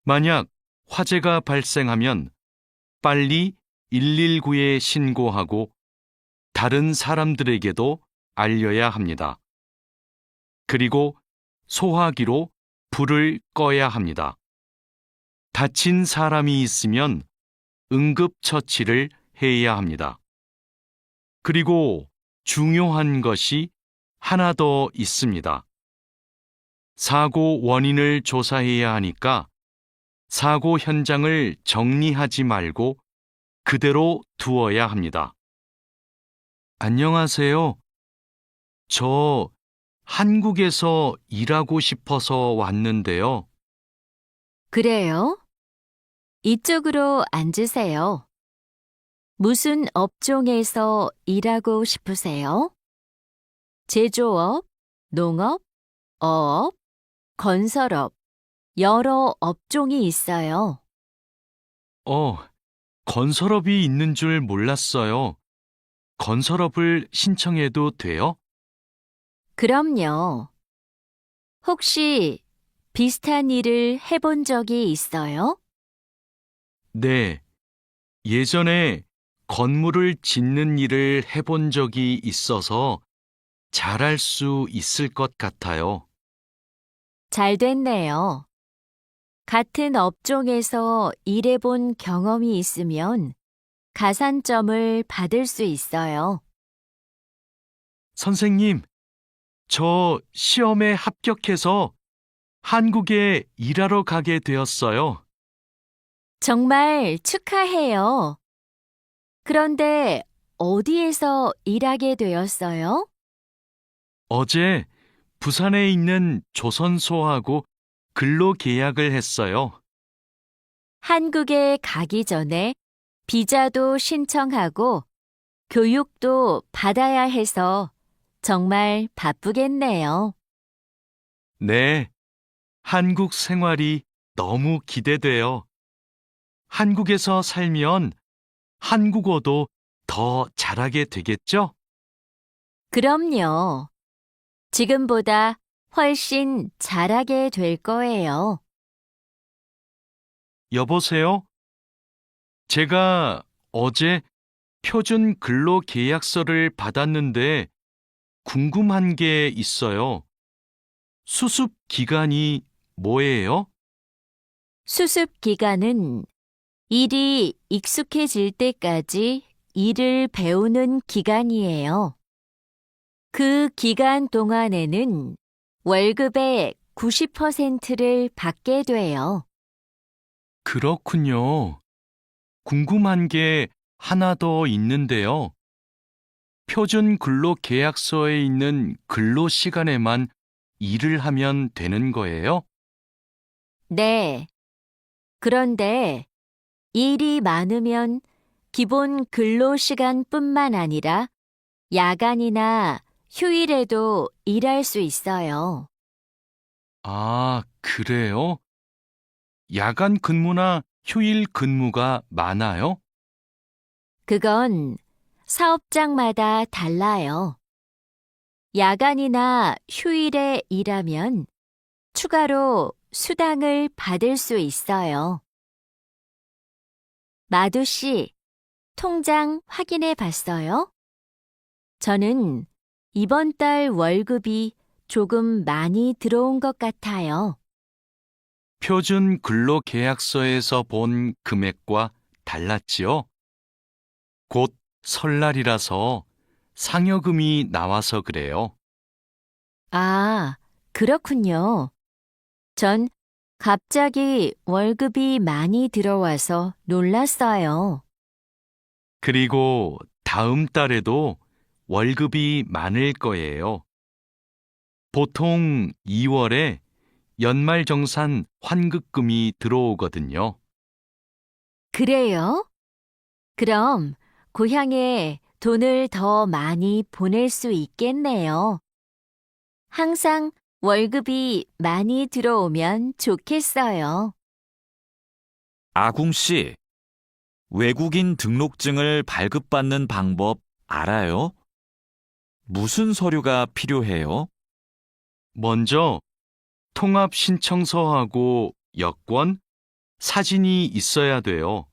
S2: 만약 화재가 발생하면 빨리 119에 신고하고 다른 사람들에게도 알려야 합니다. 그리고 소화기로 불을 꺼야 합니다. 다친 사람이 있으면 응급처치를 해야 합니다. 그리고 중요한 것이 하나 더 있습니다. 사고 원인을 조사해야 하니까 사고 현장을 정리하지 말고 그대로 두어야 합니다. 안녕하세요. 저 한국에서 일하고 싶어서 왔는데요.
S3: 그래요? 이쪽으로 앉으세요. 무슨 업종에서 일하고 싶으세요? 제조업, 농업, 어업, 건설업, 여러 업종이 있어요.
S2: 건설업이 있는 줄 몰랐어요. 건설업을 신청해도 돼요?
S3: 그럼요. 혹시 비슷한 일을 해본 적이 있어요?
S2: 네. 예전에 건물을 짓는 일을 해본 적이 있어서 잘할 수 있을 것 같아요.
S3: 잘 됐네요. 같은 업종에서 일해본 경험이 있으면 가산점을 받을 수 있어요.
S2: 선생님, 저 시험에 합격해서 한국에 일하러 가게 되었어요.
S3: 정말 축하해요. 그런데 어디에서 일하게 되었어요?
S2: 어제 부산에 있는 조선소하고 근로 계약을 했어요.
S3: 한국에 가기 전에 비자도 신청하고 교육도 받아야 해서 정말 바쁘겠네요.
S2: 네, 한국 생활이 너무 기대돼요. 한국에서 살면 한국어도 더 잘하게 되겠죠?
S3: 그럼요. 지금보다 훨씬 잘하게 될 거예요.
S2: 여보세요? 제가 어제 표준 근로 계약서를 받았는데 궁금한 게 있어요. 수습 기간이 뭐예요?
S3: 수습 기간은 일이 익숙해질 때까지 일을 배우는 기간이에요. 그 기간 동안에는 월급의 90%를 받게 돼요.
S2: 그렇군요. 궁금한 게 하나 더 있는데요. 표준 근로 계약서에 있는 근로 시간에만 일을 하면 되는 거예요?
S3: 네. 그런데 일이 많으면 기본 근로시간뿐만 아니라 야간이나 휴일에도 일할 수 있어요.
S2: 아, 그래요? 야간 근무나 휴일 근무가 많아요?
S3: 그건 사업장마다 달라요. 야간이나 휴일에 일하면 추가로 수당을 받을 수 있어요. 마두 씨, 통장 확인해 봤어요? 저는 이번 달 월급이 조금 많이 들어온 것 같아요.
S2: 표준 근로계약서에서 본 금액과 달랐지요? 곧 설날이라서 상여금이 나와서 그래요.
S3: 아, 그렇군요. 전 갑자기 월급이 많이 들어와서 놀랐어요.
S2: 그리고 다음 달에도 월급이 많을 거예요. 보통 2월에 연말정산 환급금이 들어오거든요.
S3: 그래요? 그럼 고향에 돈을 더 많이 보낼 수 있겠네요. 항상 월급이 많이 들어오면 좋겠어요.
S1: 아궁 씨, 외국인 등록증을 발급받는 방법 알아요? 무슨 서류가 필요해요?
S2: 먼저 통합신청서하고 여권, 사진이 있어야 돼요.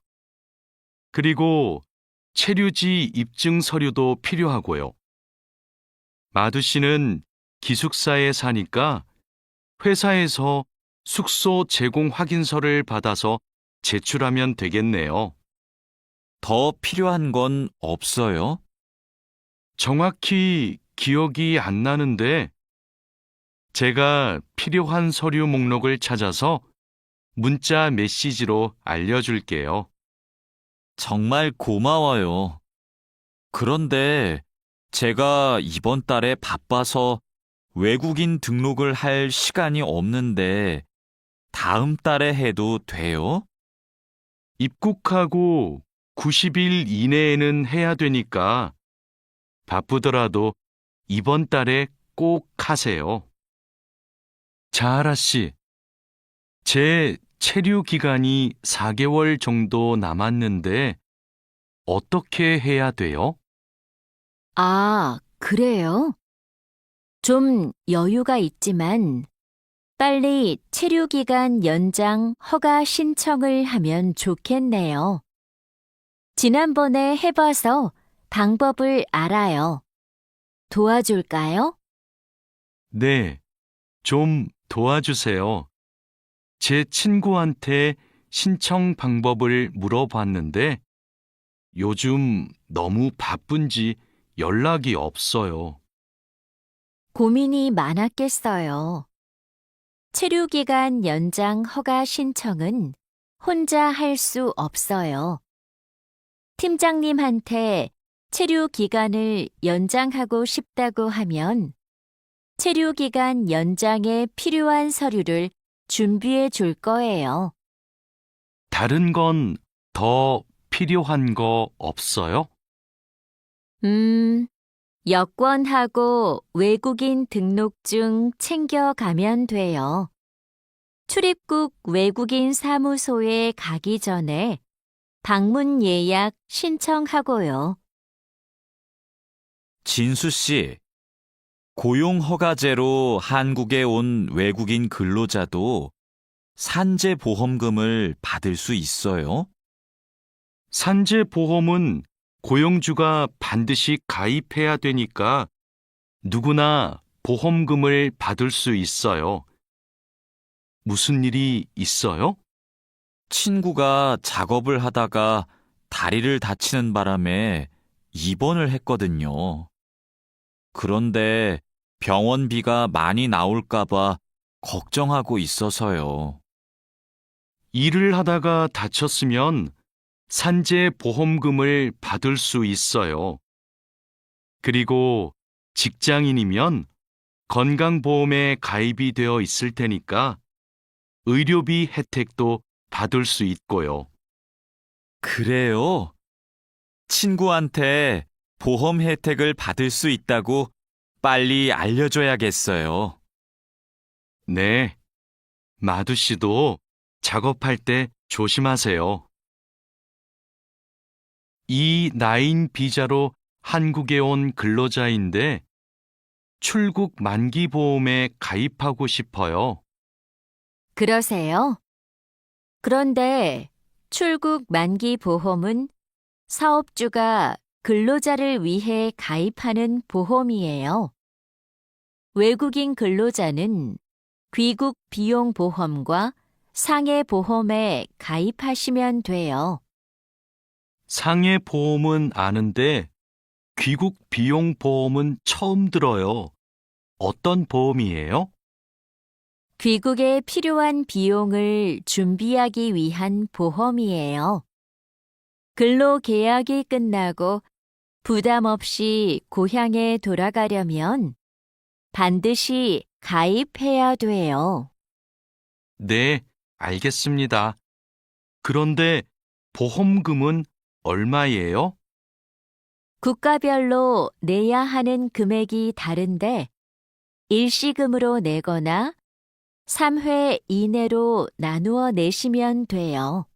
S2: 그리고 체류지 입증 서류도 필요하고요. 마두 씨는 기숙사에 사니까 회사에서 숙소 제공 확인서를 받아서 제출하면 되겠네요.
S1: 더 필요한 건 없어요?
S2: 정확히 기억이 안 나는데 제가 필요한 서류 목록을 찾아서 문자 메시지로 알려줄게요.
S1: 정말 고마워요. 그런데 제가 이번 달에 바빠서 외국인 등록을 할 시간이 없는데 다음 달에 해도 돼요?
S2: 입국하고 90일 이내에는 해야 되니까 바쁘더라도 이번 달에 꼭 하세요. 자하라 씨, 제 체류 기간이 4개월 정도 남았는데 어떻게 해야 돼요?
S3: 아, 그래요? 좀 여유가 있지만 빨리 체류기간 연장 허가 신청을 하면 좋겠네요. 지난번에 해봐서 방법을 알아요. 도와줄까요?
S2: 네, 좀 도와주세요. 제 친구한테 신청 방법을 물어봤는데 요즘 너무 바쁜지 연락이 없어요.
S3: 고민이 많았겠어요. 체류기간 연장 허가 신청은 혼자 할 수 없어요. 팀장님한테 체류기간을 연장하고 싶다고 하면 체류기간 연장에 필요한 서류를 준비해 줄 거예요.
S2: 다른 건 더 필요한 거 없어요?
S3: 여권하고 외국인 등록증 챙겨가면 돼요. 출입국 외국인 사무소에 가기 전에 방문 예약 신청하고요.
S1: 진수 씨, 고용 허가제로 한국에 온 외국인 근로자도 산재 보험금을 받을 수 있어요?
S2: 산재 보험은 고용주가 반드시 가입해야 되니까 누구나 보험금을 받을 수 있어요. 무슨 일이 있어요?
S1: 친구가 작업을 하다가 다리를 다치는 바람에 입원을 했거든요. 그런데 병원비가 많이 나올까봐 걱정하고 있어서요.
S2: 일을 하다가 다쳤으면 산재 보험금을 받을 수 있어요. 그리고 직장인이면 건강보험에 가입이 되어 있을 테니까 의료비 혜택도 받을 수 있고요.
S1: 그래요? 친구한테 보험 혜택을 받을 수 있다고 빨리 알려줘야겠어요.
S2: 네. 마두 씨도 작업할 때 조심하세요. 이 나인 비자로 한국에 온 근로자인데 출국 만기 보험에 가입하고 싶어요.
S3: 그러세요? 그런데 출국 만기 보험은 사업주가 근로자를 위해 가입하는 보험이에요. 외국인 근로자는 귀국 비용 보험과 상해 보험에 가입하시면 돼요.
S2: 상해 보험은 아는데 귀국 비용 보험은 처음 들어요. 어떤 보험이에요?
S3: 귀국에 필요한 비용을 준비하기 위한 보험이에요. 근로 계약이 끝나고 부담 없이 고향에 돌아가려면 반드시 가입해야 돼요.
S2: 네, 알겠습니다. 그런데 보험금은 얼마예요?
S3: 국가별로 내야 하는 금액이 다른데 일시금으로 내거나 3회 이내로 나누어 내시면 돼요.